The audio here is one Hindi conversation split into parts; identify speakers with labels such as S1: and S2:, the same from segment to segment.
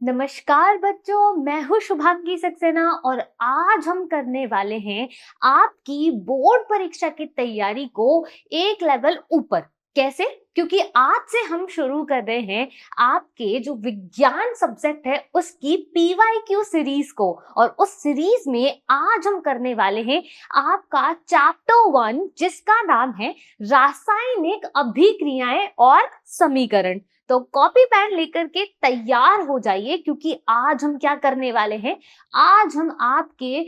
S1: नमस्कार बच्चों, मैं हूँ शुभांगी सक्सेना और आज हम करने वाले हैं आपकी बोर्ड परीक्षा की तैयारी को एक लेवल ऊपर। कैसे? क्योंकि आज से हम शुरू कर रहे हैं आपके जो विज्ञान सब्जेक्ट है उसकी पीवाईक्यू सीरीज को, और उस सीरीज में आज हम करने वाले हैं आपका चैप्टर 1 जिसका नाम है रासायनिक अभिक्रियाएं और समीकरण। तो कॉपी पेन लेकर के तैयार हो जाइए, क्योंकि आज हम क्या करने वाले हैं, आज हम आपके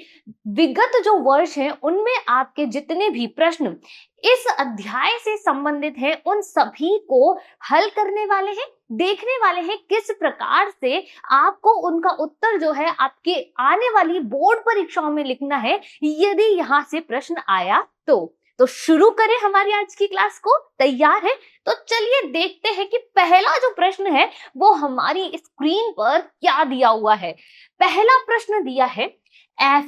S1: विगत जो वर्ष हैं उनमें आपके जितने भी प्रश्न इस अध्याय से संबंधित हैं उन सभी को हल करने वाले हैं, देखने वाले हैं किस प्रकार से आपको उनका उत्तर जो है आपके आने वाली बोर्ड परीक्षाओं में लिखना है यदि यहाँ से प्रश्न आया तो शुरू करें हमारी आज की क्लास को। तैयार है? तो चलिए देखते हैं कि पहला जो प्रश्न है वो हमारी स्क्रीन पर क्या दिया हुआ है। पहला प्रश्न दिया है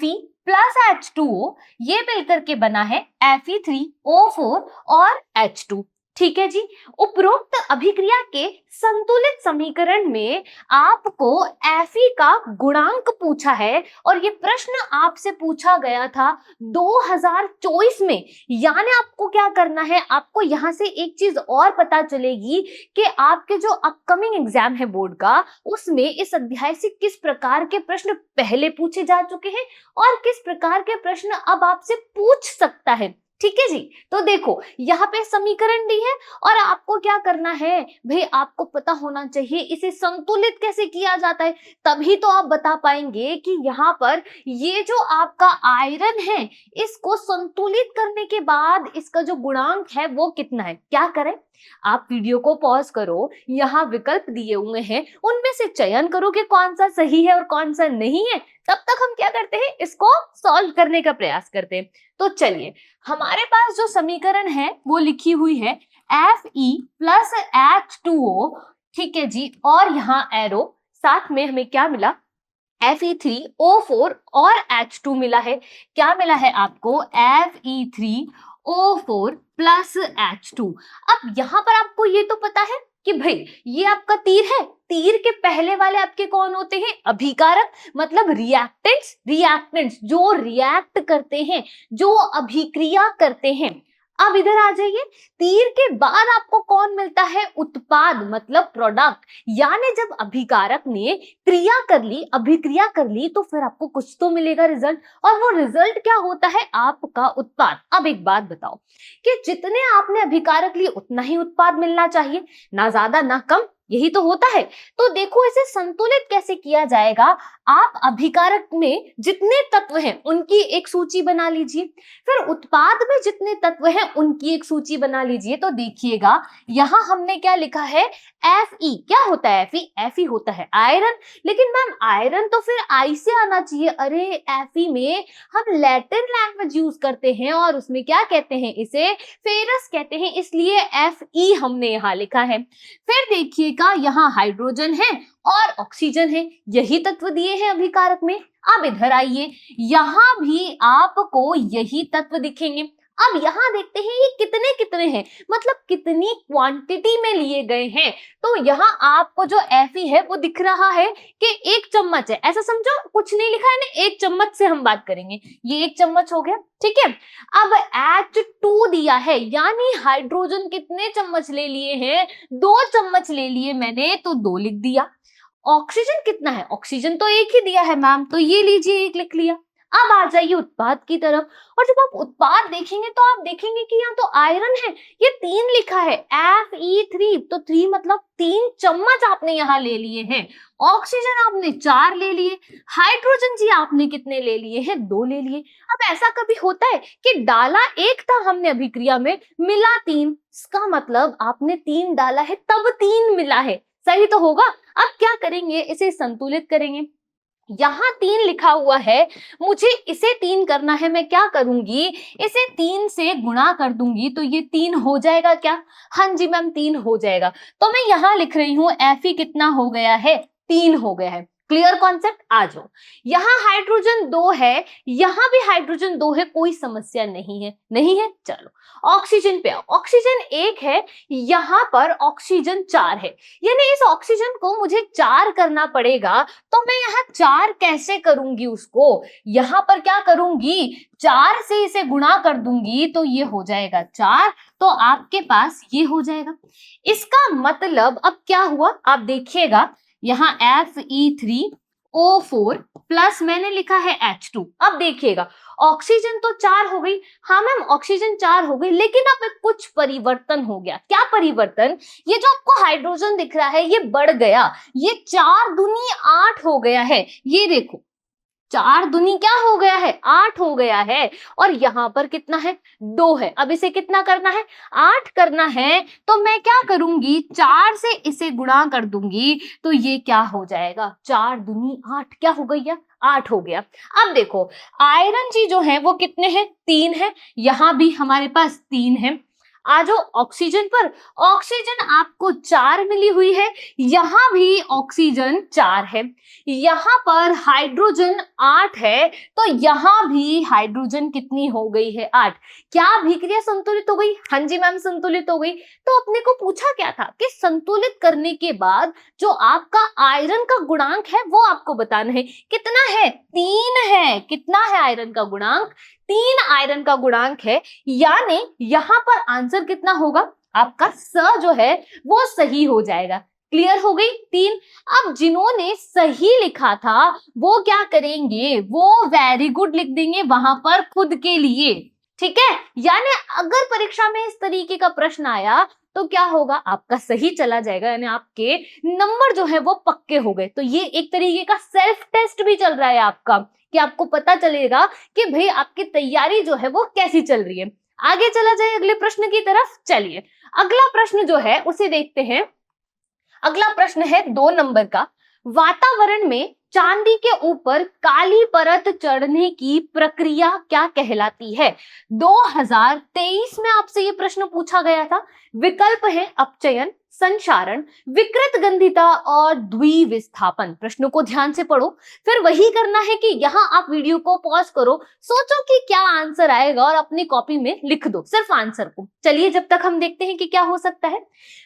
S1: Fe प्लस H2O ये मिलकर के बना है Fe3O4 और H2। ठीक है जी। उपरोक्त अभिक्रिया के संतुलित समीकरण में आपको Fe का गुणांक पूछा है और ये प्रश्न आपसे पूछा गया था 2024 में। यानी आपको क्या करना है, आपको यहाँ से एक चीज और पता चलेगी कि आपके जो अपकमिंग एग्जाम है बोर्ड का उसमें इस अध्याय से किस प्रकार के प्रश्न पहले पूछे जा चुके हैं और किस प्रकार के प्रश्न अब आपसे पूछ सकता है। ठीक है जी। तो देखो यहाँ पे समीकरण दी है और आपको क्या करना है भाई, आपको पता होना चाहिए इसे संतुलित कैसे किया जाता है, तभी तो आप बता पाएंगे कि यहाँ पर ये जो आपका आयरन है इसको संतुलित करने के बाद इसका जो गुणांक है वो कितना है। क्या करें, आप वीडियो को पॉज करो, यहाँ विकल्प दिए हुए हैं उनमें से चयन करो कि कौन सा सही है और कौन सा नहीं है। तब तक हम क्या करते हैं, इसको सॉल्व करने का प्रयास करते हैं। तो चलिए, हमारे पास जो समीकरण है वो लिखी हुई है Fe प्लस H2O। ठीक है जी। और यहाँ एरो साथ में हमें क्या मिला, Fe3O4 और H2 मिला है। क्या मिला है आपको, Fe3O4 प्लस H2। अब यहाँ पर आपको ये तो पता है कि भाई ये आपका तीर है, तीर के पहले वाले आपके कौन होते हैं, अभिकारक, मतलब रिएक्टेंट्स। रिएक्टेंट्स जो रिएक्ट करते हैं, जो अभिक्रिया करते हैं। अब इधर आ जाइए, तीर के बाद आपको कौन मिलता है, उत्पाद, मतलब प्रोडक्ट। यानी जब अभिकारक ने क्रिया कर ली, अभिक्रिया कर ली, तो फिर आपको कुछ तो मिलेगा रिजल्ट, और वो रिजल्ट क्या होता है, आपका उत्पाद। अब एक बात बताओ कि जितने आपने अभिकारक लिए उतना ही उत्पाद मिलना चाहिए, ना ज्यादा ना कम, यही तो होता है। तो देखो इसे संतुलित कैसे किया जाएगा, आप अभिकारक में जितने तत्व हैं उनकी एक सूची बना लीजिए, फिर उत्पाद में जितने तत्व हैं उनकी एक सूची बना लीजिए। तो देखिएगा यहां हमने क्या लिखा है, Fe। क्या होता है Fe? Fe होता है आयरन। लेकिन मैम आयरन तो फिर आई से आना चाहिए। अरे Fe में हम लैटिन लैंग्वेज यूज करते हैं और उसमें क्या कहते हैं, इसे फेरस कहते हैं, इसलिए Fe हमने यहाँ लिखा है। फिर देखिएगा यहाँ हाइड्रोजन है और ऑक्सीजन है, यही तत्व दिए हैं अभिकारक में। अब इधर आइए, यहाँ भी आपको यही तत्व दिखेंगे। अब यहाँ देखते हैं ये कितने कितने हैं, मतलब कितनी क्वांटिटी में लिए गए हैं। तो यहाँ आपको जो Fe है वो दिख रहा है कि 1 चम्मच है, ऐसा समझो, कुछ नहीं लिखा है ना, 1 चम्मच से हम बात करेंगे, ये 1 चम्मच हो गया। ठीक है। अब H2 दिया है, यानी हाइड्रोजन कितने चम्मच ले लिए हैं, 2 चम्मच ले लिए मैंने, तो 2 लिख दिया। ऑक्सीजन कितना है, ऑक्सीजन तो 1 ही दिया है मैम, तो ये लीजिए 1 लिख लिया। अब आ जाइए उत्पाद की तरफ, और जब आप उत्पाद देखेंगे तो आप देखेंगे कि यहाँ तो आयरन है, ये 3 लिखा है, Fe3, तो 3 मतलब 3 चम्मच आपने यहाँ ले लिए हैं। ऑक्सीजन आपने 4 ले लिए, हाइड्रोजन जी आपने कितने ले लिए हैं, 2 ले लिए। अब ऐसा कभी होता है कि डाला 1 था हमने अभिक्रिया में, मिला 3, इसका मतलब आपने 3 डाला है तब 3 मिला है, सही तो होगा। अब क्या करेंगे, इसे संतुलित करेंगे। यहाँ 3 लिखा हुआ है, मुझे इसे 3 करना है, मैं क्या करूंगी, इसे 3 से गुणा कर दूंगी, तो ये 3 हो जाएगा क्या, हाँ जी मैम 3 हो जाएगा। तो मैं यहाँ लिख रही हूँ Fe कितना हो गया है, 3 हो गया है। Clear concept? आ जाओ। यहाँ हाइड्रोजन 2 है, यहाँ भी हाइड्रोजन 2 है, कोई समस्या नहीं है, नहीं है? चलो ऑक्सीजन पे आओ। ऑक्सीजन 1 है, यहाँ पर ऑक्सीजन 4 है, यानी इस ऑक्सीजन को मुझे 4 करना पड़ेगा। तो मैं यहाँ 4 कैसे करूंगी उसको? यहाँ पर क्या करूंगी, 4 से इसे गुणा कर दूंगी तो ये हो जाएगा 4, तो आपके पास ये हो जाएगा। इसका मतलब अब क्या हुआ, आप देखिएगा यहाँ Fe3O4 प्लस मैंने लिखा है H2। अब देखिएगा ऑक्सीजन तो 4 हो गई, हाँ मैम ऑक्सीजन 4 हो गई, लेकिन अब कुछ परिवर्तन हो गया। क्या परिवर्तन? ये जो आपको हाइड्रोजन दिख रहा है ये बढ़ गया, ये 4 दूनी 8 हो गया है। ये देखो 4 दूनी क्या हो गया है, 8 हो गया है, और यहाँ पर कितना है, 2 है। अब इसे कितना करना है, 8 करना है, तो मैं क्या करूंगी, 4 से इसे गुणा कर दूंगी, तो ये क्या हो जाएगा, 4 दूनी 8, क्या हो गई, 8 हो गया। अब देखो आयरन जी जो है वो कितने हैं, 3 है, यहाँ भी हमारे पास 3 है। आ जाओ ऑक्सीजन पर, ऑक्सीजन आपको 4 मिली हुई है, यहाँ भी ऑक्सीजन 4 है, यहाँ पर हाइड्रोजन 8 है, तो यहाँ भी हाइड्रोजन कितनी हो गई है, 8। क्या अभिक्रिया संतुलित हो गई? हाँ जी मैम संतुलित हो गई। तो अपने को पूछा क्या था कि संतुलित करने के बाद जो आपका आयरन का गुणांक है वो आपको बताना है, कितना है, 3 है। कितना है आयरन का गुणांक, 3 आयरन का गुणांक है, यानी यहाँ पर आंसर कितना होगा, आपका स जो है वो सही हो जाएगा। क्लियर हो गई 3। अब जिन्होंने सही लिखा था वो क्या करेंगे, वो वेरी गुड लिख देंगे वहां पर खुद के लिए, ठीक है। यानी अगर परीक्षा में इस तरीके का प्रश्न आया तो क्या होगा, आपका सही चला जाएगा, यानी आपके नंबर जो है वो पक्के हो गए। तो ये एक तरीके का सेल्फ टेस्ट भी चल रहा है आपका, कि आपको पता चलेगा कि भाई आपकी तैयारी जो है वो कैसी चल रही है। आगे चला जाए अगले प्रश्न की तरफ। चलिए अगला प्रश्न जो है उसे देखते हैं। अगला प्रश्न है 2 नंबर का, वातावरण में चांदी के ऊपर काली परत चढ़ने की प्रक्रिया क्या कहलाती है? 2023 में आपसे ये प्रश्न पूछा गया था। विकल्प है अपचयन, संक्षारण, विकृत गंधिता और द्विविस्थापन। प्रश्नों को ध्यान से पढ़ो, फिर वही करना है कि यहाँ आप वीडियो को पॉज करो, सोचो कि क्या आंसर आएगा और अपनी कॉपी में लिख दो सिर्फ आंसर को। चलिए जब तक हम देखते हैं कि क्या हो सकता है।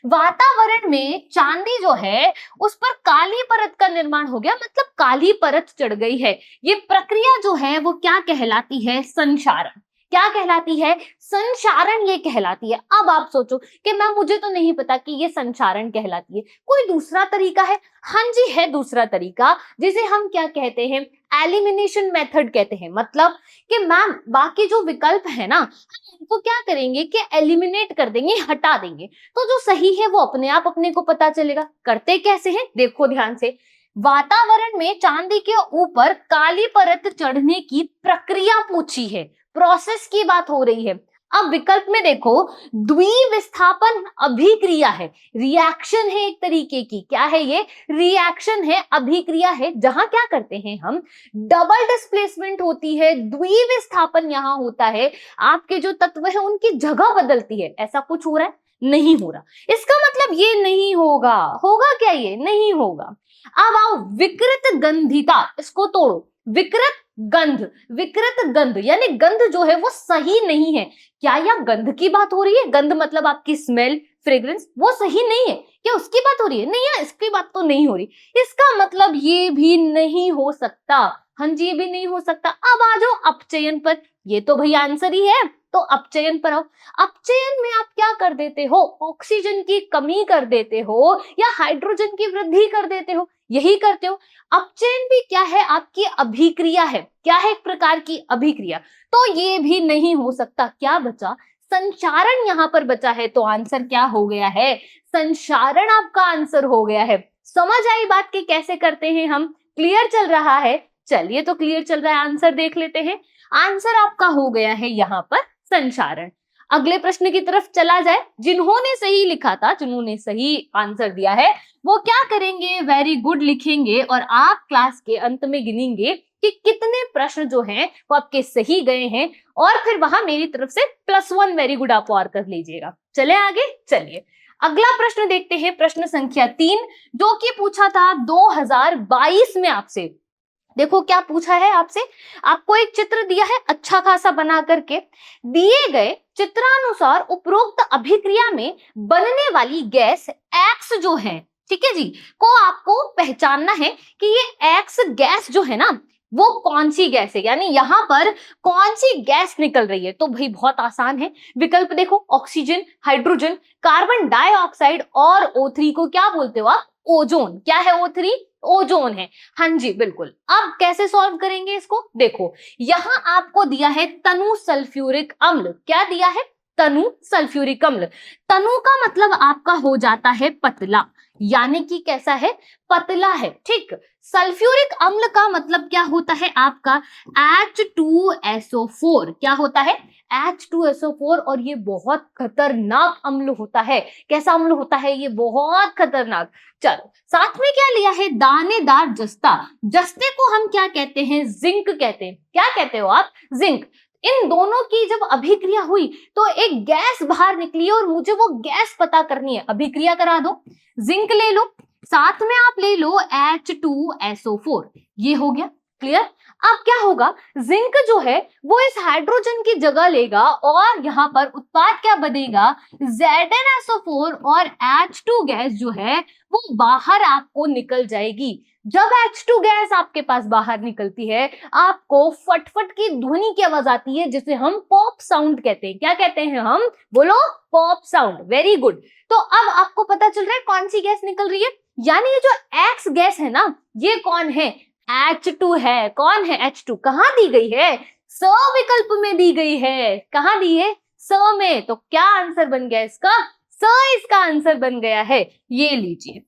S1: वातावरण में चांदी जो है उस पर काली परत का निर्माण हो गया, मतलब काली परत चढ़ गई है। ये प्रक्रिया जो है वो क्या कहलाती है, संक्षारण। क्या कहलाती है, संक्षारण ये कहलाती है। अब आप सोचो कि मैम मुझे तो नहीं पता कि ये संक्षारण कहलाती है, कोई दूसरा तरीका है? हाँ जी है दूसरा तरीका, जिसे हम क्या कहते हैं, एलिमिनेशन मेथड कहते हैं। मतलब कि मैम बाकी जो विकल्प है ना, हम उनको क्या करेंगे कि एलिमिनेट कर देंगे, हटा देंगे, तो जो सही है वो अपने आप अपने को पता चलेगा। करते कैसे हैं, देखो ध्यान से। वातावरण में चांदी के ऊपर काली परत चढ़ने की प्रक्रिया पूछी है, प्रोसेस की बात हो रही है। अब विकल्प में देखो, द्विविस्थापन अभिक्रिया है, रिएक्शन है एक तरीके की। क्या है ये, रिएक्शन है, अभिक्रिया है, जहां क्या करते हैं हम, डबल डिस्प्लेसमेंट होती है, द्विविस्थापन यहां होता है, आपके जो तत्व है उनकी जगह बदलती है। ऐसा कुछ हो रहा है, नहीं हो रहा। इसका मतलब ये नहीं होगा, होगा क्या, ये नहीं होगा। अब आओ विकृत गंधिता, इसको तोड़ो। विकृत गंध, विकृत गंध यानी गंध जो है वो सही नहीं है। क्या यह गंध की बात हो रही है, गंध मतलब आपकी स्मेल, फ्रेग्रेंस, वो सही नहीं है, क्या उसकी बात हो रही है? नहीं है, इसकी बात तो नहीं हो रही। इसका मतलब ये भी नहीं हो सकता। हाँ जी ये भी नहीं हो सकता। अब आ जाओ अपचयन पर, ये तो भाई आंसर ही है, तो अपचयन पर आओ। अपचयन में आप क्या कर देते हो, ऑक्सीजन की कमी कर देते हो या हाइड्रोजन की वृद्धि कर देते हो, यही करते हो। अपचयन भी क्या है, आपकी अभिक्रिया है। क्या है, एक प्रकार की अभिक्रिया। तो ये भी नहीं हो सकता। क्या बचा, संक्षारण यहाँ पर बचा है, तो आंसर क्या हो गया है, संक्षारण आपका आंसर हो गया है। समझ आई बात की कैसे करते हैं हम, क्लियर चल रहा है? चलिए तो क्लियर चल रहा है, आंसर देख लेते हैं। आंसर आपका हो गया है यहाँ पर संक्षारण। अगले प्रश्न की तरफ चला जाए। जिन्होंने सही लिखा था, जिन्होंने सही आंसर दिया है, वो क्या करेंगे, वेरी गुड लिखेंगे, और आप क्लास के अंत में गिनेंगे कि कितने प्रश्न जो हैं वो आपके सही गए हैं, और फिर वहां मेरी तरफ से +1 वेरी गुड आप और कर लीजिएगा। चले आगे, चलिए अगला प्रश्न देखते हैं, प्रश्न संख्या 3, जो कि पूछा था 2022 में आपसे। देखो क्या पूछा है आपसे, आपको एक चित्र दिया है अच्छा खासा बना करके, दिए गए चित्रानुसार उपरोक्त अभिक्रिया में बनने वाली गैस एक्स जो है, ठीक है जी, को आपको पहचानना है कि ये एक्स गैस जो है ना वो कौन सी गैस है, यानी यहां पर कौन सी गैस निकल रही है। तो भाई बहुत आसान है, विकल्प देखो, ऑक्सीजन, हाइड्रोजन, कार्बन डाइऑक्साइड और O3 को क्या बोलते हो आप, ओजोन। क्या है O3, ओजोन है। हाँ जी बिल्कुल। अब कैसे सॉल्व करेंगे इसको, देखो यहां आपको दिया है तनु सल्फ्यूरिक अम्ल। क्या दिया है, तनु सल्फ्यूरिक अम्ल। तनु का मतलब आपका हो जाता है पतला, यानी कि कैसा है, पतला है, ठीक। सल्फ्यूरिक अम्ल का मतलब क्या होता है आपका, H2SO4। क्या होता है, H2SO4, और ये बहुत खतरनाक अम्ल होता है। कैसा अम्ल होता है ये, बहुत खतरनाक। चलो साथ में क्या लिया है, दानेदार जस्ता। जस्ते को हम क्या कहते हैं, जिंक कहते हैं। क्या कहते हो आप, जिंक। इन दोनों की जब अभिक्रिया हुई तो एक गैस बाहर निकली और मुझे वो गैस पता करनी है, अभिक्रिया करा दो। जिंक ले लो, साथ में आप ले लो H2SO4, ये हो गया क्लियर। अब क्या होगा, जिंक जो है वो इस हाइड्रोजन की जगह लेगा और यहाँ पर उत्पाद क्या बनेगा, ZnSO4, और H2 गैस जो है वो बाहर आपको निकल जाएगी। जब H2 गैस आपके पास बाहर निकलती है, आपको फटफट की ध्वनि की आवाज आती है, जिसे हम पॉप साउंड कहते हैं। क्या कहते हैं हम, बोलो, पॉप साउंड। Very good. तो अब आपको पता चल रहा है कौन सी गैस निकल रही है, यानी ये जो एक्स गैस है ना, ये कौन है, H2 है। कौन है H2, कहां दी गई है, स विकल्प में दी गई है। कहां दी है, स में। तो क्या आंसर बन गया इसका, स इसका आंसर बन गया है। ये लीजिए,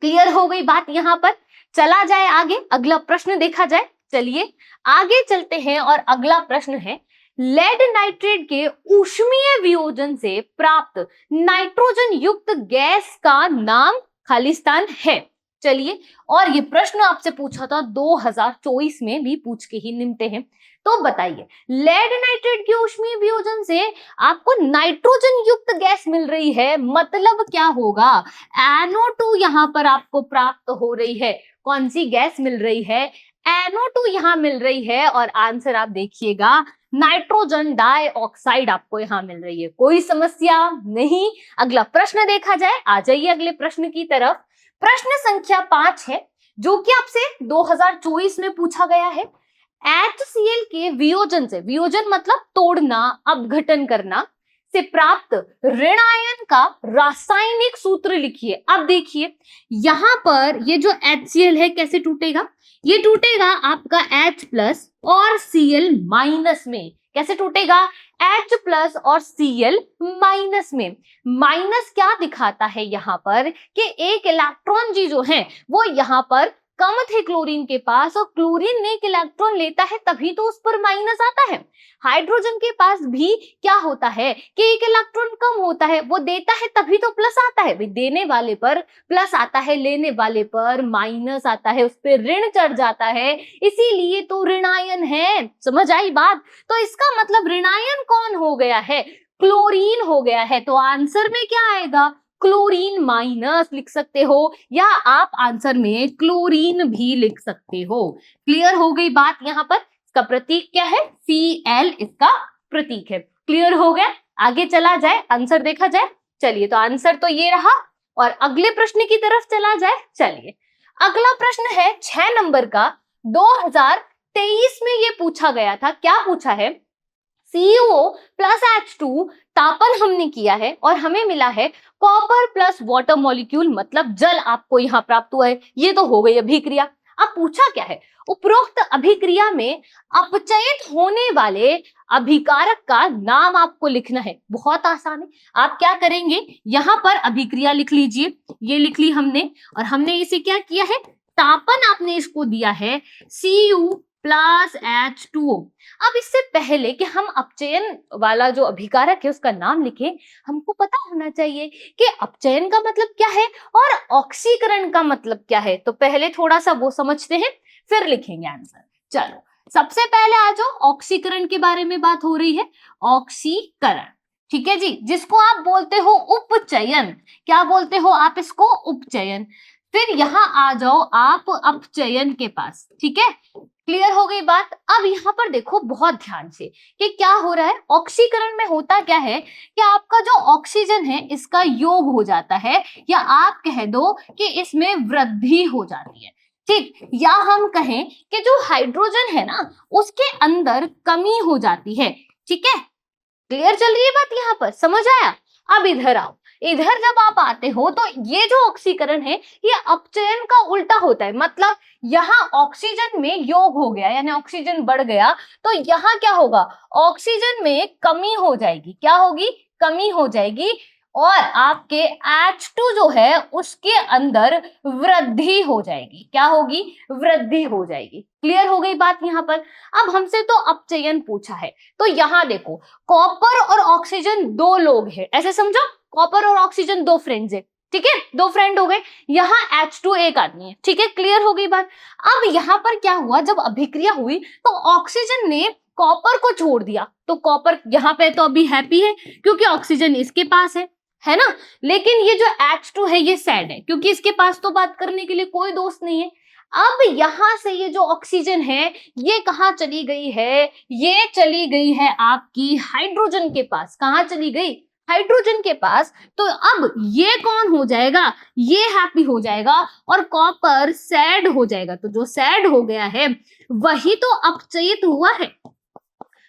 S1: क्लियर हो गई बात। यहां पर चला जाए आगे, अगला प्रश्न देखा जाए। चलिए आगे चलते हैं और अगला प्रश्न है, लेड नाइट्रेट के ऊष्मीय वियोजन से प्राप्त नाइट्रोजन युक्त गैस का नाम खालिस्तान है। चलिए, और ये प्रश्न आपसे पूछा था 2024 में भी पूछ के ही निमटे हैं। तो बताइए, लेड नाइट्रेट के ऊष्मीय वियोजन से आपको नाइट्रोजन युक्त गैस मिल रही है, मतलब क्या होगा, NO2 यहाँ पर आपको प्राप्त हो रही है। कौन सी गैस मिल रही है, NO2 यहाँ मिल रही है, और आंसर आप देखिएगा, नाइट्रोजन डाइऑक्साइड आपको यहाँ मिल रही है। कोई समस्या नहीं। अगला प्रश्न देखा जाए, आ जाइए अगले प्रश्न की तरफ। प्रश्न संख्या 5 है, जो कि आपसे 2024 में पूछा गया है। HCl के वियोजन से, वियोजन मतलब तोड़ना, अपघटन करना, से प्राप्त ऋण आयन का रासायनिक सूत्र लिखिए। अब देखिए यहां पर ये जो HCl है कैसे टूटेगा, ये टूटेगा आपका H प्लस और Cl माइनस में। कैसे टूटेगा, H प्लस और Cl माइनस में। माइनस क्या दिखाता है यहाँ पर कि एक इलेक्ट्रॉन जी जो है वो यहाँ पर कम थे क्लोरीन के पास, और क्लोरीन ने एक इलेक्ट्रॉन लेता है तभी तो उस पर माइनस आता है। हाइड्रोजन के पास भी क्या होता है कि एक इलेक्ट्रॉन कम होता है, वो देता है तभी तो प्लस आता है। देने वाले पर प्लस आता है, लेने वाले पर माइनस आता है, उस पर ऋण चढ़ जाता है, इसीलिए तो ऋणायन है। समझ आई बात। तो इसका मतलब ऋणायन कौन हो गया है, क्लोरीन हो गया है। तो आंसर में क्या आएगा, क्लोरीन माइनस लिख सकते हो, या आप आंसर में क्लोरीन भी लिख सकते हो। क्लियर हो गई बात। यहाँ पर इसका प्रतीक क्या है, Cl इसका प्रतीक है। क्लियर हो गया। आगे चला जाए, आंसर देखा जाए। चलिए, तो आंसर तो ये रहा, और अगले प्रश्न की तरफ चला जाए। चलिए, अगला प्रश्न है 6 नंबर का, 2023 में ये पूछा गया था। क्या पूछा है, CO प्लस H2 तापन हमने किया है और हमें मिला है कॉपर प्लस वाटर मॉलिक्यूल, मतलब जल आपको यहाँ प्राप्त हुआ है। ये तो हो गई अभिक्रिया। अब पूछा क्या है, उपरोक्त अभिक्रिया में अपचयित होने वाले अभिकारक का नाम आपको लिखना है। बहुत आसान है। आप क्या करेंगे, यहाँ पर अभिक्रिया लिख लीजिए, ये लिख ली हमने, और हमने इसे क्या किया है, तापन आपने इसको दिया है Cu प्लस H2O। अब इससे पहले कि हम अपचयन वाला जो अभिकारक है उसका नाम लिखें, हमको पता होना चाहिए कि अपचयन का मतलब क्या है और ऑक्सीकरण का मतलब क्या है। तो पहले थोड़ा सा वो समझते हैं, फिर लिखेंगे आंसर। चलो, सबसे पहले आ जाओ, ऑक्सीकरण के बारे में बात हो रही है। ऑक्सीकरण, ठीक है जी, जिसको आप बोलते हो उपचयन। क्या बोलते हो आप इसको? उपचयन। फिर यहां आ जाओ आप अपचयन के पास। ठीक है, क्लियर हो गई बात। अब यहाँ पर देखो बहुत ध्यान से कि क्या हो रहा है। ऑक्सीकरण में होता क्या है कि आपका जो ऑक्सीजन है इसका योग हो जाता है, या आप कह दो कि इसमें वृद्धि हो जाती है। ठीक, या हम कहें कि जो हाइड्रोजन है ना उसके अंदर कमी हो जाती है। ठीक है, क्लियर चल रही है बात यहाँ पर, समझ आया? अब इधर आओ। इधर जब आप आते हो तो ये जो ऑक्सीकरण है ये अपचयन का उल्टा होता है। मतलब यहाँ ऑक्सीजन में योग हो गया, यानी ऑक्सीजन बढ़ गया, तो यहाँ क्या होगा? ऑक्सीजन में कमी हो जाएगी। क्या होगी? कमी हो जाएगी। और आपके H2 जो है उसके अंदर वृद्धि हो जाएगी। क्या होगी? वृद्धि हो जाएगी। क्लियर हो गई बात यहाँ पर? अब हमसे तो अपचयन पूछा है, तो यहाँ देखो, कॉपर और ऑक्सीजन दो लोग हैं, ऐसे समझो। कॉपर और ऑक्सीजन दो फ्रेंड्स है। ठीक है, दो फ्रेंड हो गए। यहाँ H2 एक आदमी है। ठीक है, क्लियर हो गई बात। अब यहाँ पर क्या हुआ, जब अभिक्रिया हुई तो ऑक्सीजन ने कॉपर को छोड़ दिया, तो कॉपर यहाँ पे तो अभी हैप्पी है क्योंकि ऑक्सीजन इसके पास है ना। लेकिन ये जो H2 है ये सैड है क्योंकि इसके पास तो बात करने के लिए कोई दोस्त नहीं है। अब यहां से ये जो ऑक्सीजन है ये कहाँ चली गई है? ये चली गई है आपकी हाइड्रोजन के पास। कहाँ चली गई? हाइड्रोजन के पास। तो अब ये कौन हो जाएगा? ये हैप्पी हो जाएगा और कॉपर सैड हो जाएगा। तो जो सैड हो गया है वही तो अपचयित हुआ है।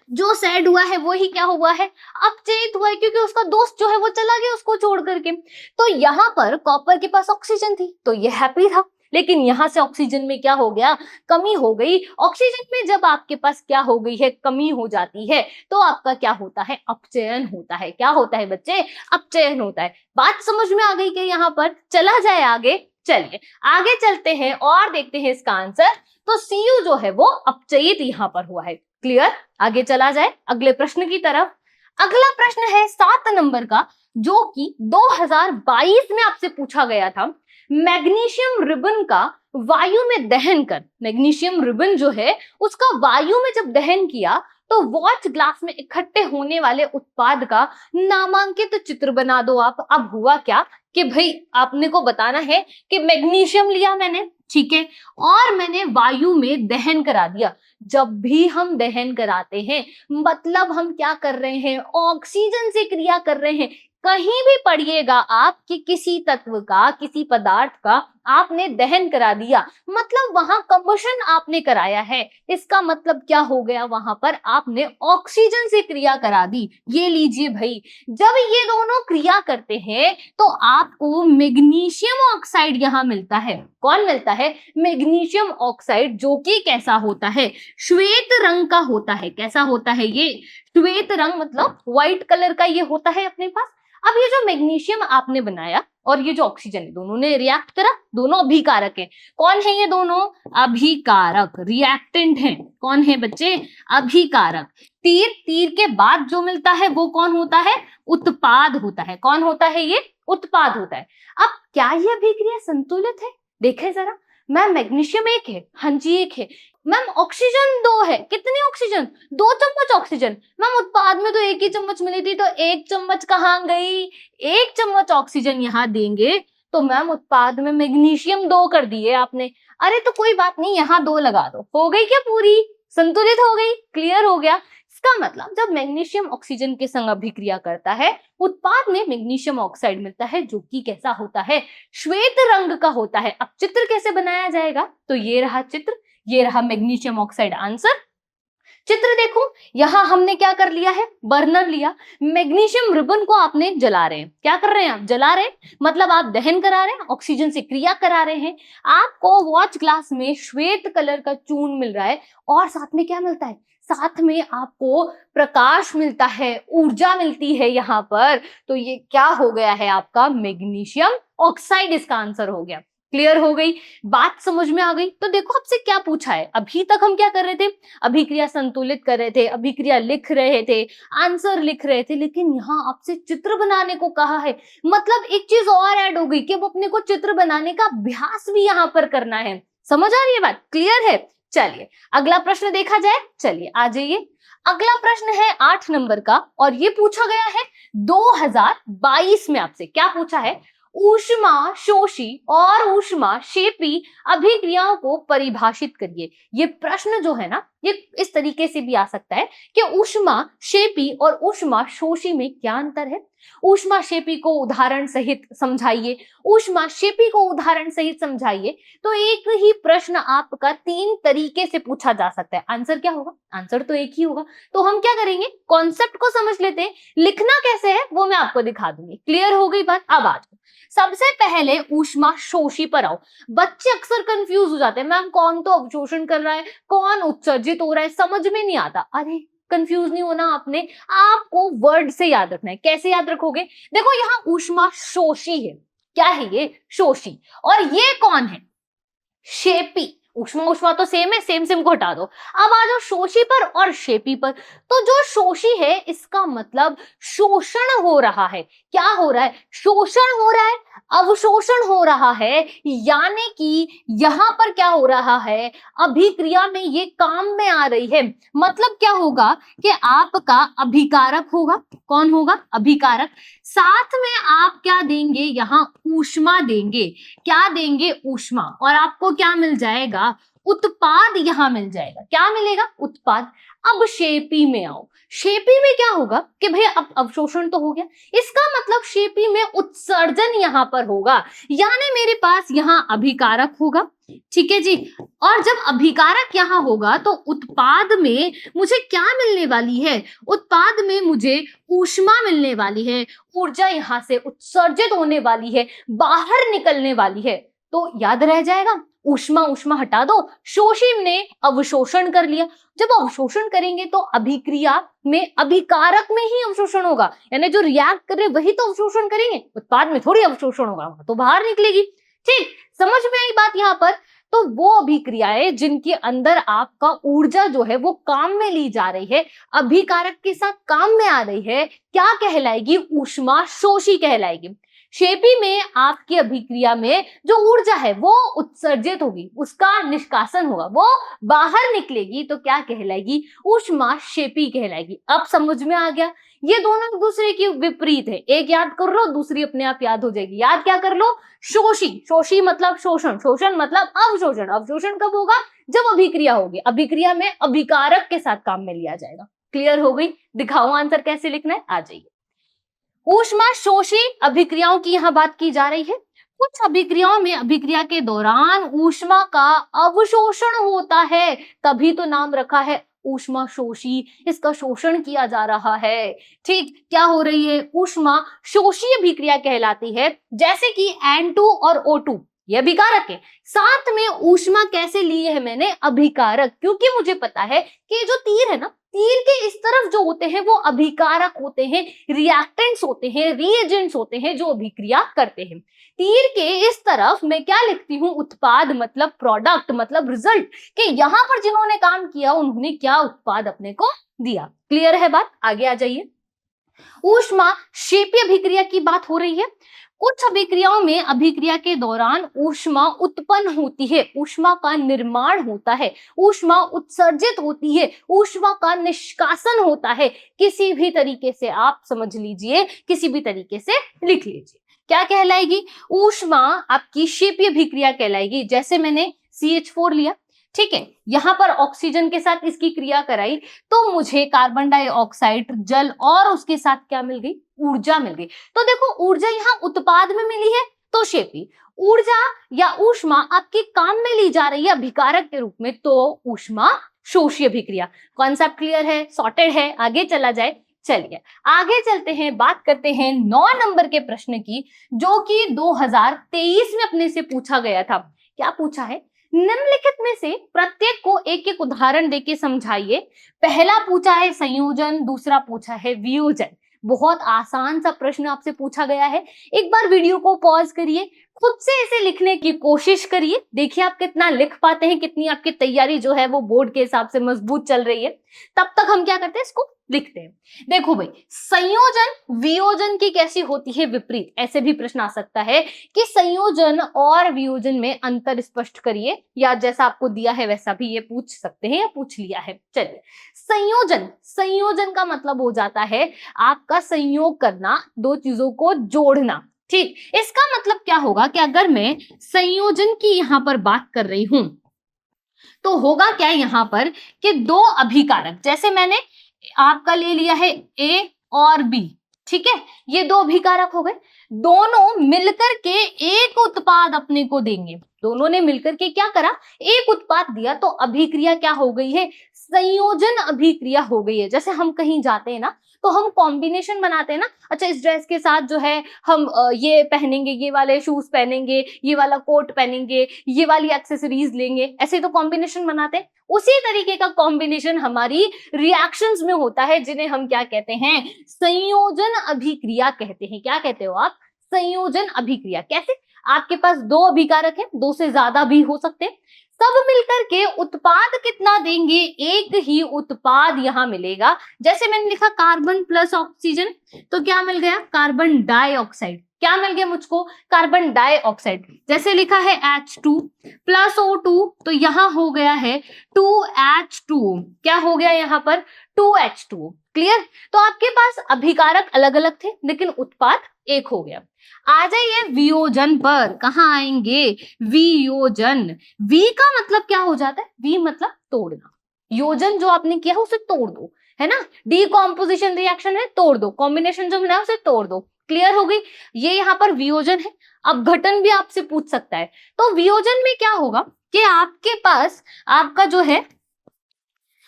S1: जो सैड हुआ है वो ही क्या हुआ है? अपचयित हुआ है, क्योंकि उसका दोस्त जो है वो चला गया उसको छोड़ करके। तो यहाँ पर कॉपर के पास ऑक्सीजन थी तो ये हैप्पी था, लेकिन यहां से ऑक्सीजन में क्या हो गया? कमी हो गई। ऑक्सीजन में जब आपके पास क्या हो गई है? कमी हो जाती है, तो आपका क्या होता है? अपचयन होता है। क्या होता है बच्चे? अपचयन होता है। बात समझ में आ गई कि यहाँ पर चला जाए आगे? चलिए आगे चलते हैं और देखते हैं इसका आंसर। तो Cu जो है वो अपचयित यहाँ पर हुआ है। क्लियर? आगे चला जाए अगले प्रश्न की तरफ। अगला प्रश्न है 7 नंबर का, जो कि 2022 में आपसे पूछा गया था। मैग्नीशियम रिबन का वायु में दहन कर, मैग्नीशियम रिबन जो है उसका वायु में जब दहन किया तो वॉच ग्लास में इकट्ठे होने वाले उत्पाद का नामांकित चित्र बना दो आप। अब हुआ क्या कि भाई आपने को बताना है कि मैग्नीशियम लिया मैंने, ठीक है, और मैंने वायु में दहन करा दिया। जब भी हम दहन कराते हैं मतलब हम क्या कर रहे हैं? ऑक्सीजन से क्रिया कर रहे हैं। कहीं भी पढ़िएगा आप कि किसी तत्व का, किसी पदार्थ का आपने दहन करा दिया, मतलब वहां कंबशन आपने कराया है। इसका मतलब क्या हो गया? वहां पर आपने ऑक्सीजन से क्रिया करा दी। ये लीजिए भाई, जब ये दोनों क्रिया करते हैं तो आपको मैग्नीशियम ऑक्साइड यहाँ मिलता है। कौन मिलता है? मैग्नीशियम ऑक्साइड, जो कि कैसा होता है? श्वेत रंग का होता है। कैसा होता है ये? श्वेत रंग, मतलब व्हाइट कलर का ये होता है अपने पास। अब ये जो मैग्नीशियम आपने बनाया और ये जो ऑक्सीजन है, दोनों ने रिएक्ट करा, दोनों अभिकारक हैं। कौन है ये दोनों? अभिकारक, रिएक्टेंट हैं। कौन है बच्चे? अभिकारक। तीर, तीर के बाद जो मिलता है वो कौन होता है? उत्पाद होता है। कौन होता है? ये उत्पाद होता है। अब क्या ये अभिक्रिया संतुलित है? देखें जरा। मैम मैग्नीशियम एक है, हाँ जी एक है। मैम ऑक्सीजन दो है, कितनी ऑक्सीजन? 2 चम्मच ऑक्सीजन। मैम उत्पाद में तो एक ही चम्मच मिली थी, तो 1 चम्मच कहाँ गई? 1 चम्मच ऑक्सीजन यहाँ देंगे तो मैम उत्पाद में मैग्नीशियम 2 कर दिए आपने। अरे तो कोई बात नहीं, यहाँ 2 लगा दो, हो गई क्या पूरी? संतुलित हो गई। क्लियर हो गया? इसका मतलब जब मैग्नीशियम ऑक्सीजन के संग अभिक्रिया करता है, उत्पाद में मैग्नीशियम ऑक्साइड मिलता है, जो कि कैसा होता है? श्वेत रंग का होता है। अब चित्र कैसे बनाया जाएगा? तो ये रहा चित्र, ये रहा मैग्नीशियम ऑक्साइड आंसर। चित्र देखो, यहां हमने क्या कर लिया है? बर्नर लिया। मैग्नीशियम रिबन को आपने जला रहे हैं। क्या कर रहे हैं आप? जला रहे हैं, मतलब आप दहन करा रहे हैं, ऑक्सीजन से क्रिया करा रहे हैं। आपको वॉच ग्लास में श्वेत कलर का चूर्ण मिल रहा है और साथ में क्या मिलता है? साथ में आपको प्रकाश मिलता है, ऊर्जा मिलती है यहाँ पर। तो ये क्या हो गया है? आपका मैग्नीशियम ऑक्साइड इसका आंसर हो गया। क्लियर हो गई बात? समझ में आ गई? तो देखो आपसे क्या पूछा है। अभी तक हम क्या कर रहे थे? अभिक्रिया संतुलित कर रहे थे, अभिक्रिया लिख रहे थे, आंसर लिख रहे थे, लेकिन यहाँ आपसे चित्र बनाने को कहा है। मतलब एक चीज और ऐड हो गई कि अब अपने को चित्र बनाने का अभ्यास भी यहाँ पर करना है। समझ आ रही है बात? क्लियर है? चलिए अगला प्रश्न देखा जाए। चलिए आ जाइए। अगला प्रश्न है 8 नंबर का और ये पूछा गया है 2022 में आपसे। क्या पूछा है? ऊष्मा शोषी और ऊष्मा शेपी अभिक्रियाओं को परिभाषित करिए। ये प्रश्न जो है ना, ये इस तरीके से भी आ सकता है कि ऊष्मा शेपी और ऊष्मा शोषी में क्या अंतर है। ऊष्मा शेपी को उदाहरण सहित समझाइए। ऊष्मा शेपी को उदाहरण सहित समझाइए। तो एक ही प्रश्न आपका 3 तरीके से पूछा जा सकता है। आंसर क्या होगा? आंसर तो एक ही होगा। तो हम क्या करेंगे, कॉन्सेप्ट को समझ लेते हैं। लिखना कैसे है वो मैं आपको दिखा दूंगी। क्लियर हो गई बात? अब आ जाओ। सबसे पहले ऊष्मा शोषी पर आओ। बच्चे अक्सर कंफ्यूज हो जाते हैं, मैम कौन तो अवशोषण कर रहा है, कौन उत्सर्जित हो रहा है, समझ में नहीं आता। अरे कंफ्यूज नहीं होना आपने, आपको वर्ड से याद रखना है। कैसे याद रखोगे? देखो यहाँ ऊष्मा शोषी है। क्या है ये? शोषी। और ये कौन है? शेपी। ऊष्मा ऊष्मा तो सेम है, सेम सेम को हटा दो। अब आ जाओ शोषी पर और शेपी पर। तो जो शोषी है इसका मतलब शोषण हो रहा है। क्या हो रहा है? शोषण हो रहा है, अवशोषण हो रहा है। यानी कि यहां पर क्या हो रहा है, अभिक्रिया में ये काम में आ रही है। मतलब क्या होगा कि आपका अभिकारक होगा। कौन होगा? अभिकारक। साथ में आप क्या देंगे? यहां ऊष्मा देंगे। क्या देंगे? ऊष्मा। और आपको क्या मिल जाएगा? उत्पाद यहां मिल जाएगा। क्या मिलेगा? उत्पाद। अब शेपी में आओ। शेपी में क्या होगा कि भाई अब अवशोषण तो हो गया, इसका मतलब शेपी में उत्सर्जन यहां पर होगा। यानी मेरे पास यहां अभिकारक होगा। ठीक है जी। और जब अभिकारक यहां होगा तो उत्पाद में मुझे क्या मिलने वाली है? उत्पाद में मुझे ऊष्मा मिलने वाली है। ऊर्जा यहां से उत्सर्जित होने वाली है, बाहर निकलने वाली है। तो याद रह जाएगा, ऊष्मा ऊष्मा हटा दो, शोषी ने अवशोषण कर लिया। जब अवशोषण करेंगे तो अभिक्रिया में अभिकारक में ही अवशोषण होगा। यानी जो रिएक्ट कर रहे वही तो अवशोषण करेंगे, उत्पाद में थोड़ी अवशोषण होगा, तो बाहर निकलेगी। ठीक, समझ में आई बात यहाँ पर? तो वो अभिक्रियाएं जिनके अंदर आपका ऊर्जा जो है वो काम में ली जा रही है, अभिकारक के साथ काम में आ रही है, क्या कहलाएगी? ऊष्मा शोषी कहलाएगी। शेपी में आपकी अभिक्रिया में जो ऊर्जा है वो उत्सर्जित होगी, उसका निष्कासन होगा, वो बाहर निकलेगी, तो क्या कहलाएगी? ऊष्मा शेपी कहलाएगी। अब समझ में आ गया? ये दोनों एक दूसरे की विपरीत है। एक याद कर लो, दूसरी अपने आप याद हो जाएगी। याद क्या कर लो? शोषी। शोषी मतलब शोषण, शोषण मतलब अवशोषण। अवशोषण कब होगा? जब अभिक्रिया होगी। अभिक्रिया में अभिकारक के साथ काम में लिया जाएगा। क्लियर हो गई? दिखाओ आंसर कैसे लिखना है, आ जाइए। ऊष्मा शोषी अभिक्रियाओं की यहाँ बात की जा रही है। कुछ अभिक्रियाओं में अभिक्रिया के दौरान ऊष्मा का अवशोषण होता है, तभी तो नाम रखा है ऊष्मा शोषी। इसका शोषण किया जा रहा है। ठीक, क्या हो रही है? ऊष्मा शोषी अभिक्रिया कहलाती है। जैसे कि N2 और O2 ये अभिकारक है, साथ में ऊष्मा कैसे ली है मैंने? अभिकारक। क्योंकि मुझे पता है कि जो तीर है ना, तीर के इस तरफ जो होते हैं वो अभिकारक होते हैं, रिएक्टेंट्स होते हैं, रिएजेंट्स होते हैं जो अभिक्रिया करते हैं। तीर के इस तरफ मैं क्या लिखती हूँ? उत्पाद मतलब प्रोडक्ट मतलब रिजल्ट, कि यहाँ पर जिन्होंने काम किया उन्होंने क्या उत्पाद अपने को दिया। क्लियर है बात? आगे आ जाइए। ऊष्मा शेपी अभिक्रिया की बात हो रही है। कुछ अभिक्रियाओं में अभिक्रिया के दौरान ऊष्मा उत्पन्न होती है, ऊष्मा का निर्माण होता है, ऊष्मा उत्सर्जित होती है, ऊष्मा का निष्कासन होता है। किसी भी तरीके से आप समझ लीजिए, किसी भी तरीके से लिख लीजिए। क्या कहलाएगी? ऊष्मा आपकी शेपी अभिक्रिया कहलाएगी। जैसे मैंने CH4 लिया, ठीक है, यहां पर ऑक्सीजन के साथ इसकी क्रिया कराई तो मुझे कार्बन डाइऑक्साइड, जल और उसके साथ क्या मिल गई? ऊर्जा मिल गई। तो देखो ऊर्जा यहाँ उत्पाद में मिली है तो शेपी, ऊर्जा या ऊष्मा आपके काम में ली जा रही है अभिकारक के रूप में, तो ऊष्मा शोषी अभिक्रिया। कॉन्सेप्ट क्लियर है? सॉर्टेड है? आगे चला जाए। चलिए आगे चलते हैं, बात करते हैं 9 नंबर के प्रश्न की, जो कि 2023 में अपने से पूछा गया था। क्या पूछा है? निम्नलिखित में से प्रत्येक को एक एक उदाहरण देके समझाइए। पहला पूछा है संयोजन, दूसरा पूछा है वियोजन। बहुत आसान सा प्रश्न आपसे पूछा गया है। एक बार वीडियो को पॉज करिए, खुद से इसे लिखने की कोशिश करिए, देखिए आप कितना लिख पाते हैं, कितनी आपकी तैयारी जो है वो बोर्ड के हिसाब से मजबूत चल रही है। तब तक हम क्या करते हैं, इसको लिखते हैं। देखो भाई, संयोजन वियोजन की कैसी होती है विपरीत, ऐसे भी प्रश्न आ सकता है कि संयोजन और वियोजन में अंतर स्पष्ट करिए, या जैसा आपको दिया है वैसा भी ये पूछ सकते हैं या पूछ लिया है। चलिए, संयोजन, संयोजन का मतलब हो जाता है आपका संयोग करना, दो चीजों को जोड़ना। ठीक, इसका मतलब क्या होगा कि अगर मैं संयोजन की यहां पर बात कर रही हूं तो होगा क्या यहां पर कि दो अभिकारक, जैसे मैंने आपका ले लिया है ए और बी, ठीक है, ये दो अभिकारक हो गए, दोनों मिलकर के एक उत्पाद अपने को देंगे। दोनों ने मिलकर के क्या करा, एक उत्पाद दिया, तो अभिक्रिया क्या हो गई है, संयोजन अभिक्रिया हो गई है। जैसे हम कहीं जाते हैं ना तो हम कॉम्बिनेशन बनाते हैं ना, अच्छा इस ड्रेस के साथ जो है हम ये पहनेंगे, ये वाले शूज पहनेंगे, ये वाला कोट पहनेंगे, ये वाली एक्सेसरीज लेंगे, ऐसे तो कॉम्बिनेशन बनाते हैं। उसी तरीके का कॉम्बिनेशन हमारी रिएक्शंस में होता है, जिन्हें हम क्या कहते हैं, संयोजन अभिक्रिया कहते हैं। क्या कहते हो आप, संयोजन अभिक्रिया। कैसे, आपके पास दो अभिकारक हैं, दो से ज्यादा भी हो सकते हैं, सब मिलकर के उत्पाद कितना देंगे, एक ही उत्पाद यहां मिलेगा। जैसे मैंने लिखा कार्बन प्लस ऑक्सीजन, तो क्या मिल गया, कार्बन डाइऑक्साइड। क्या मिल गया मुझको, कार्बन डाइऑक्साइड। जैसे लिखा है H2 प्लस O2, तो यहां हो गया है 2H2, क्या हो गया यहां पर 2H2। क्लियर, तो आपके पास अभिकारक अलग अलग थे लेकिन उत्पाद एक हो गया। आ जाइए वियोजन पर, कहां आएंगे, वियोजन। वी का मतलब क्या हो जाता है, वी मतलब तोड़ना, योजन जो आपने किया है उसे तोड़ दो, है ना, डीकॉम्पोजिशन रिएक्शन है, तोड़ दो, कॉम्बिनेशन जो मिला है उसे तोड़ दो। क्लियर हो गई, ये यहाँ पर वियोजन है। अब घटन भी आपसे पूछ सकता है, तो वियोजन में क्या होगा कि आपके पास आपका जो है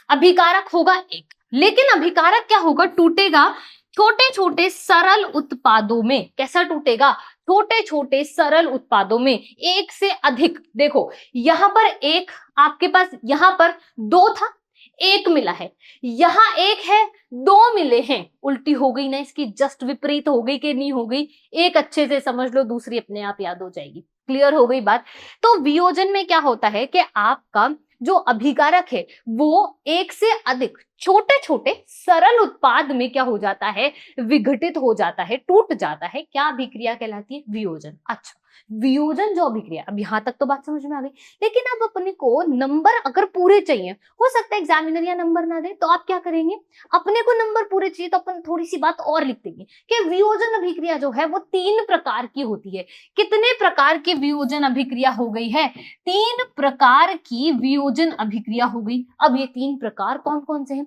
S1: अभिकारक होगा एक, लेकिन अभिकारक क्या होगा, टूटेगा छोटे छोटे सरल उत्पादों में। कैसा टूटेगा, छोटे छोटे सरल उत्पादों में, एक से अधिक। देखो यहां पर एक, आपके पास यहां पर दो था, एक मिला है, यहां एक है, दो मिले हैं। उल्टी हो गई ना इसकी, जस्ट विपरीत हो गई कि नहीं हो गई, एक अच्छे से समझ लो, दूसरी अपने आप याद हो जाएगी। क्लियर हो गई बात। तो वियोजन में क्या होता है कि आपका जो अभिकारक है वो एक से अधिक छोटे छोटे सरल उत्पाद में क्या हो जाता है, विघटित हो जाता है, टूट जाता है। क्या अभिक्रिया कहलाती है, वियोजन। अच्छा, वियोजन जो अभिक्रिया, अब यहां तक तो बात समझ में आ गई, लेकिन अब अपने को नंबर अगर पूरे चाहिए, हो सकता है एग्जामिनर या नंबर ना दे, तो आप क्या करेंगे, अपने को नंबर पूरे चाहिए तो अपन थोड़ी सी बात और लिख देंगे कि वियोजन अभिक्रिया जो है वो 3 प्रकार की होती है। कितने प्रकार की वियोजन अभिक्रिया हो गई है, 3 प्रकार की वियोजन अभिक्रिया हो गई। अब ये 3 प्रकार कौन कौन से हैं,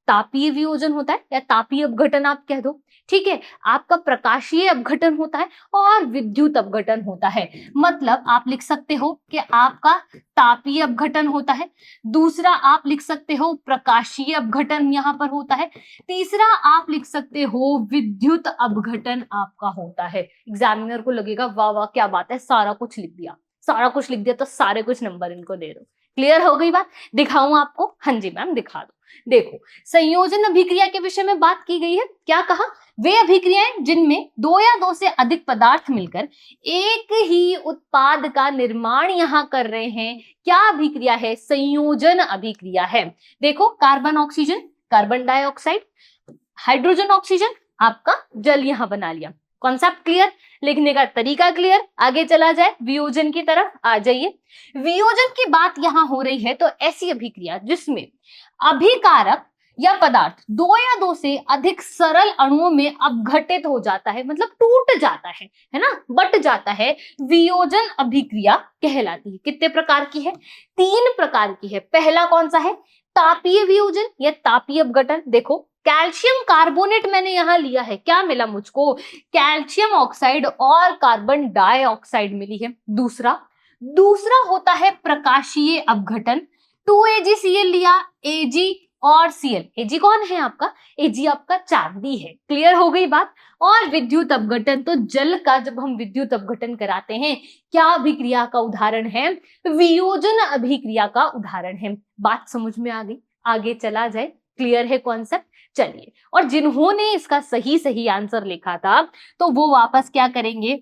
S1: तापीय वियोजन होता है या तापीय अपघटन आप कह दो, ठीक है, आपका प्रकाशीय अपघटन होता है और विद्युत अपघटन होता है। मतलब आप लिख सकते हो कि आपका तापीय अपघटन होता है, दूसरा आप लिख सकते हो प्रकाशीय अपघटन यहां पर होता है, तीसरा आप लिख सकते हो विद्युत अपघटन आपका होता है। एग्जामिनर को लगेगा वाह वाह क्या बात है, सारा कुछ लिख दिया, सारा कुछ लिख दिया तो सारे कुछ नंबर इनको दे दो। क्लियर हो गई बात, दिखाऊं आपको, हाँ जी मैम दिखा दो। देखो, संयोजन अभिक्रिया के विषय में बात की गई है, क्या कहा, वे अभिक्रियाएं जिनमें दो या दो से अधिक पदार्थ मिलकर एक ही उत्पाद का निर्माण यहां कर रहे हैं, क्या अभिक्रिया है, संयोजन अभिक्रिया है। देखो, carbon oxygen, carbon dioxide, hydrogen oxygen, आपका जल यहां बना लिया। कॉन्सेप्ट क्लियर, लिखने का तरीका क्लियर। आगे चला जाए, वियोजन की तरफ आ जाइए। वियोजन की बात यहां हो रही है तो ऐसी अभिक्रिया जिसमें अभिकारक या पदार्थ दो या दो से अधिक सरल अणुओं में अपघटित हो जाता है, मतलब टूट जाता है ना, बट जाता है, वियोजन अभिक्रिया कहलाती है। कितने प्रकार की है, 3 प्रकार की है। पहला कौन सा है, तापीय वियोजन या तापीय अपघटन। देखो, कैल्शियम कार्बोनेट मैंने यहां लिया है, क्या मिला मुझको, कैल्शियम ऑक्साइड और कार्बन डाइऑक्साइड मिली है। दूसरा दूसरा होता है प्रकाशीय अपघटन, 2AgCl लिया, Ag और Cl। Ag कौन है आपका, Ag आपका चांदी है। क्लियर हो गई बात। और विद्युत अपघटन, तो जल का जब हम विद्युत अपघटन कराते हैं, क्या अभिक्रिया का उदाहरण है, वियोजन अभिक्रिया का उदाहरण है। बात समझ में आ गई, आगे चला जाए, क्लियर है कॉन्सेप्ट। चलिए, और जिन्होंने इसका सही सही आंसर लिखा था तो वो वापस क्या करेंगे,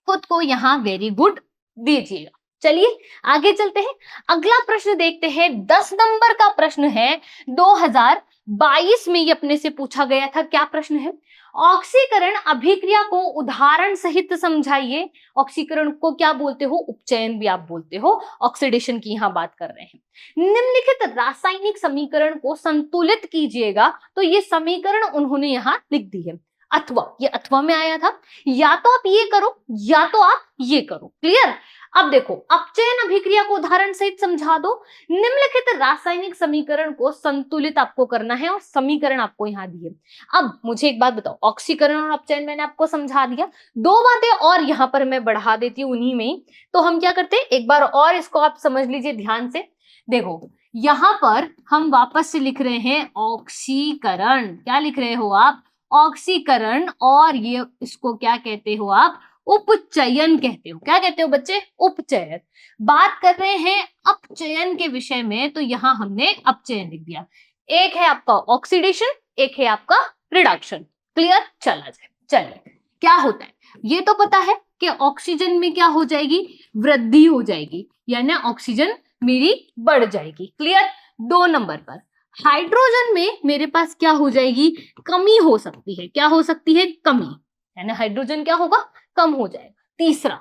S1: खुद को यहाँ वेरी गुड दीजिएगा। चलिए आगे चलते हैं, अगला प्रश्न देखते हैं। 10 नंबर का प्रश्न है, 2022 में ये अपने से पूछा गया था। क्या प्रश्न है? ऑक्सीकरण अभिक्रिया को उदाहरण सहित समझाइए। ऑक्सीकरण को क्या बोलते हो? उपचयन भी आप बोलते हो, ऑक्सीडेशन की यहाँ बात कर रहे हैं। निम्नलिखित रासायनिक समीकरण को संतुलित कीजिएगा। तो ये समीकरण उन्होंने यहाँ लिख दी है, अथवा, ये अथवा में आया था, या तो आप ये करो या तो आप ये करो। क्लियर? अब देखो, अपचयन अभिक्रिया को उदाहरण सहित समझा दो। निम्नलिखित रासायनिक समीकरण को संतुलित आपको करना है और समीकरण आपको यहाँ दिए। अब मुझे एक बात बताओ, ऑक्सीकरण और अपचयन मैंने आपको समझा दिया, दो बातें और यहाँ पर मैं बढ़ा देती हूँ उन्हीं में। तो हम क्या करते हैं, एक बार और इसको आप समझ लीजिए ध्यान से। देखो यहाँ पर हम वापस से लिख रहे हैं ऑक्सीकरण। क्या लिख रहे हो आप? ऑक्सीकरण। और ये इसको क्या कहते हो आप? उपचयन कहते हो। क्या कहते हो बच्चे? उपचयन। बात कर रहे हैं अपचयन के विषय में, तो यहां हमने अपचयन लिख दिया। एक है आपका ऑक्सीडेशन, एक है आपका रिडक्शन। क्लियर? चला जाए। चलिए, क्या होता है ये तो पता है कि ऑक्सीजन में क्या हो जाएगी? वृद्धि हो जाएगी, यानी ऑक्सीजन मेरी बढ़ जाएगी। क्लियर? 2 नंबर पर हाइड्रोजन में मेरे पास क्या हो जाएगी? कमी हो सकती है। क्या हो सकती है? कमी, यानी हाइड्रोजन क्या होगा? कम हो जाएगा। तीसरा,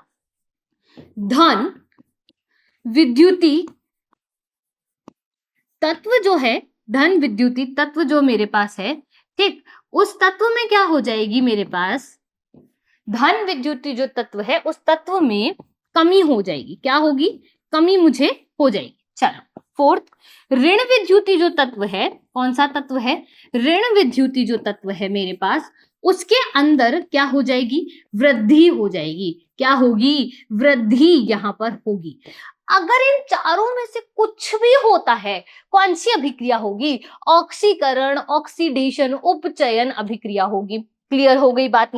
S1: धन विद्युती तत्व जो है, धन विद्युती तत्व जो मेरे पास है, ठीक, उस तत्व में क्या हो जाएगी? मेरे पास धन विद्युती जो तत्व है उस तत्व में कमी हो जाएगी। क्या होगी? कमी मुझे हो जाएगी। चलो, फोर्थ, ऋण विद्युती जो तत्व है, कौन सा तत्व है? ऋण विद्युती जो तत्व है मेरे पास, उसके अंदर क्या हो जाएगी? वृद्धि हो जाएगी। क्या होगी? वृद्धि यहां पर होगी। अगर इन चारों में से कुछ भी होता है, कौन सी अभिक्रिया होगी? ऑक्सीकरण, ऑक्सीडेशन, उपचयन अभिक्रिया होगी। क्लियर हो गई बात?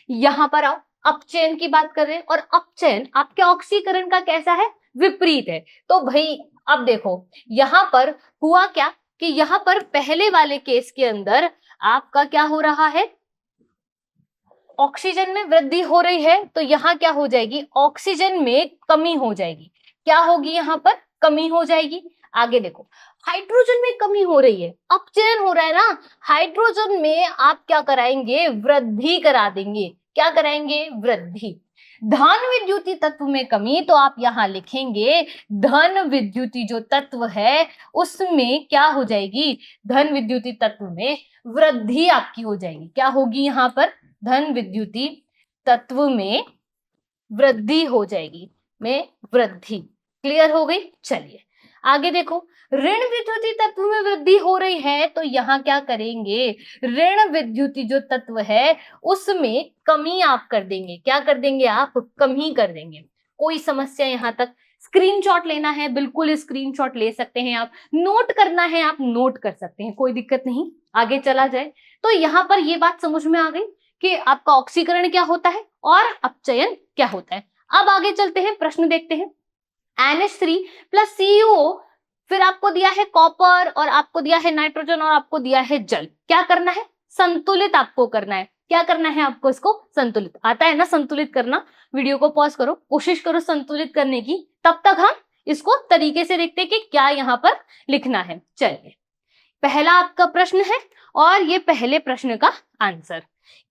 S1: यहां पर आओ, अपचयन की बात कर रहे हैं, और अपचयन आपके ऑक्सीकरण का कैसा है? विपरीत है। तो भाई अब देखो, यहां पर हुआ क्या कि यहां पर पहले वाले केस के अंदर आपका क्या हो रहा है? ऑक्सीजन में वृद्धि हो रही है, तो यहां क्या हो जाएगी? ऑक्सीजन में कमी हो जाएगी। क्या होगी? यहां पर कमी हो जाएगी। आगे देखो, हाइड्रोजन में कमी हो रही है, अपचयन हो रहा है ना, हाइड्रोजन में आप क्या कराएंगे? वृद्धि करा देंगे। क्या कराएंगे? वृद्धि। धन विद्युती तत्व में कमी, तो आप यहां लिखेंगे धन विद्युती जो तत्व है उसमें क्या हो जाएगी? धन विद्युती तत्व में वृद्धि आपकी हो जाएगी। क्या होगी? यहां पर धन विद्युती तत्व में वृद्धि हो जाएगी, में वृद्धि। क्लियर हो गई? चलिए आगे देखो, ऋण विद्युती तत्व में वृद्धि हो रही है, तो यहां क्या करेंगे? ऋण विद्युती जो तत्व है उसमें कमी आप कर देंगे। क्या कर देंगे आप? कमी कर देंगे। कोई समस्या यहां तक? स्क्रीनशॉट लेना है, बिल्कुल स्क्रीनशॉट ले सकते हैं आप, नोट करना है आप नोट कर सकते हैं, कोई दिक्कत नहीं। आगे चला जाए, तो यहां पर ये बात समझ में आ गई कि आपका ऑक्सीकरण क्या होता है और अपचयन क्या होता है। अब आगे चलते हैं, प्रश्न देखते हैं। NH3 प्लस CuO, फिर आपको दिया है कॉपर, और आपको दिया है नाइट्रोजन, और आपको दिया है जल। क्या करना है? संतुलित आपको करना है। क्या करना है आपको? इसको संतुलित। आता है ना संतुलित करना? वीडियो को पॉज करो, कोशिश करो संतुलित करने की, तब तक हम इसको तरीके से देखते हैं कि क्या यहाँ पर लिखना है। चलिए, पहला आपका प्रश्न है और ये पहले प्रश्न का आंसर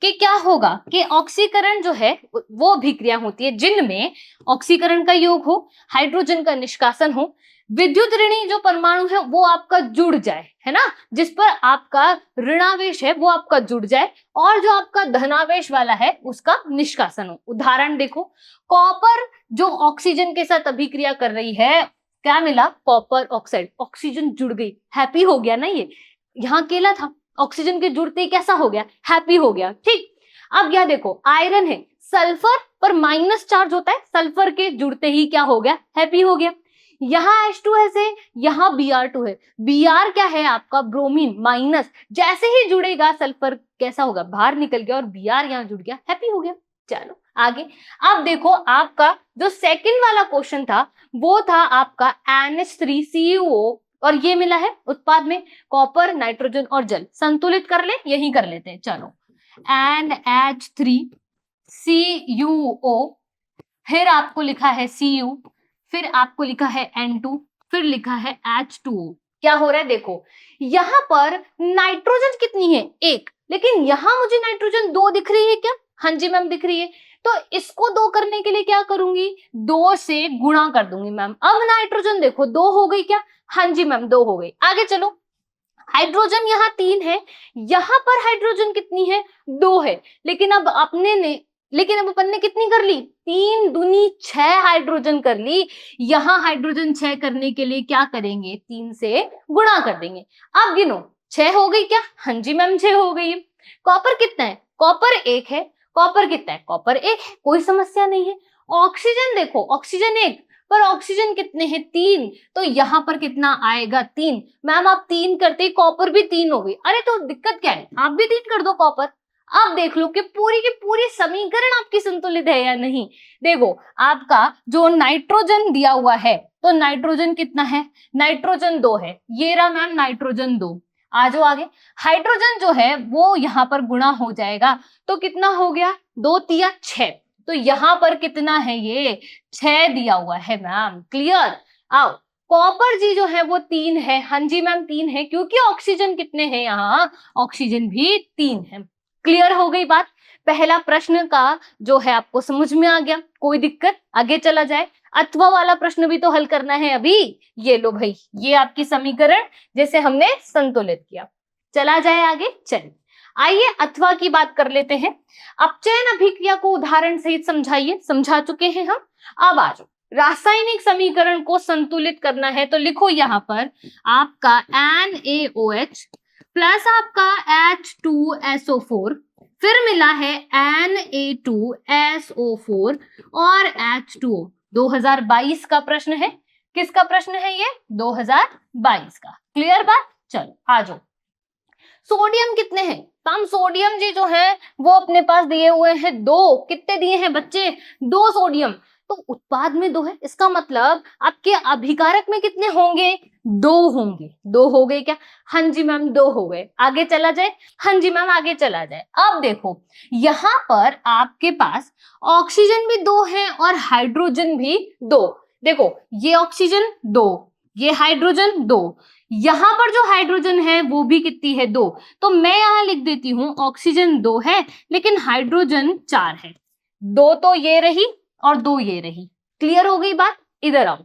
S1: कि क्या होगा कि ऑक्सीकरण जो है वो अभिक्रिया होती है जिनमें ऑक्सीकरण का योग हो, हाइड्रोजन का निष्कासन हो, विद्युत ऋणी जो परमाणु है वो आपका जुड़ जाए, है ना, जिस पर आपका ऋणावेश है वो आपका जुड़ जाए, और जो आपका धनावेश वाला है उसका निष्कासन हो। उदाहरण देखो, कॉपर जो ऑक्सीजन के साथ अभिक्रिया कर रही है, क्या मिला? कॉपर ऑक्साइड, ऑक्सीजन जुड़ गई, हैप्पी हो गया ना। ये यहाँ अकेला था, ऑक्सीजन के जुड़ते ही कैसा हो गया? हैप्पी हो गया। ठीक, अब यह देखो, आयरन है, सल्फर पर माइनस चार्ज होता है, सल्फर के जुड़ते ही क्या हो गया? हैप्पी हो गया। यहाँ H2S है, यहाँ Br2 है, Br क्या है आपका? ब्रोमीन, माइनस, जैसे ही जुड़ेगा सल्फर कैसा होगा? बाहर निकल गया, और Br यहाँ जुड़ गया, हैप्पी हो गया। चलो आगे, अब देखो आपका जो सेकंड वाला क्वेश्चन था वो था आपका NH3CuO, और ये मिला है उत्पाद में कॉपर, नाइट्रोजन और जल। संतुलित कर ले, यही कर लेते हैं। चलो, NH3CuO फिर आपको लिखा है Cu, फिर आपको लिखा है N2, फिर लिखा है H2O। क्या हो रहा है देखो, यहां पर नाइट्रोजन कितनी है? एक, लेकिन यहां मुझे नाइट्रोजन 2 दिख रही है क्या? हाँ जी मैम दिख रही है। तो इसको 2 करने के लिए क्या करूंगी? 2 से गुणा कर दूंगी मैम। अब नाइट्रोजन देखो 2 हो गई क्या? हाँ जी मैम 2 हो गई। आगे चलो, हाइड्रोजन यहाँ 3 है, यहां पर हाइड्रोजन कितनी है? 2 है, लेकिन अब अपन ने कितनी कर ली? 3 दूनी 6 हाइड्रोजन कर ली। यहां हाइड्रोजन 6 करने के लिए क्या करेंगे? 3 से गुणा कर देंगे। अब गिनो, 6 हो गई क्या? हाँ जी मैम 6 हो गई। कॉपर कितना है? कॉपर 1 है। कॉपर कितना है? कॉपर 1 है, कोई समस्या नहीं है। ऑक्सीजन देखो, ऑक्सीजन 1, पर ऑक्सीजन कितने हैं? 3, तो यहां पर कितना आएगा? 3। मैम आप 3 करते ही कॉपर भी 3 हो गई। अरे तो दिक्कत क्या है, आप भी 3 कर दो कॉपर। अब देख लो कि पूरी की पूरी समीकरण आपकी संतुलित है या नहीं। देखो, आपका जो नाइट्रोजन दिया हुआ है, तो नाइट्रोजन कितना है? नाइट्रोजन 2 है, ये रहा मैम नाइट्रोजन 2। आ जाओ आगे, हाइड्रोजन जो है वो यहाँ पर गुणा हो जाएगा, तो कितना हो गया? 2 तिया 6, तो यहां पर कितना है? ये 6 दिया हुआ है मैम। क्लियर? आओ, कॉपर जी जो है वो 3 है। हाँ जी मैम 3 है, क्योंकि ऑक्सीजन कितने हैं यहाँ? ऑक्सीजन भी 3 है। क्लियर हो गई बात? पहला प्रश्न का जो है आपको समझ में आ गया, कोई दिक्कत? आगे चला जाए, अथवा वाला प्रश्न भी तो हल करना है अभी। ये लो भाई, ये आपकी समीकरण जैसे हमने संतुलित किया। चला जाए आगे, चलिए आइए अथवा की बात कर लेते हैं। अपचयन अभिक्रिया को उदाहरण सहित समझाइए। समझा चुके हैं हम। अब आ जाओ, रासायनिक समीकरण को संतुलित करना है, तो लिखो यहाँ पर आपका NaOH प्लस आपका H2SO4, फिर मिला है Na2SO4 और H2O। 2022 का प्रश्न है। किसका प्रश्न है ये? 2022 का। क्लियर बात? चलो आ जाओ, सोडियम कितने हैं? तो हम सोडियम जी जो है वो अपने पास दिए हुए हैं 2। कितने दिए हैं बच्चे? 2 सोडियम। तो उत्पाद में 2 है, इसका मतलब आपके अभिकारक में कितने होंगे? 2 होंगे। 2 हो गए क्या? हाँ जी मैम 2 हो गए। आगे चला जाए। हाँ जी मैम आगे चला जाए। अब देखो, यहां पर आपके पास ऑक्सीजन भी 2 है और हाइड्रोजन भी 2। देखो, ये ऑक्सीजन 2, ये हाइड्रोजन 2, यहां पर जो हाइड्रोजन है वो भी कितनी है? 2। तो मैं यहां लिख देती हूं ऑक्सीजन 2 है, लेकिन हाइड्रोजन 4 है। 2 तो ये रही और 2 ये रही। क्लियर हो गई बात? इधर आओ,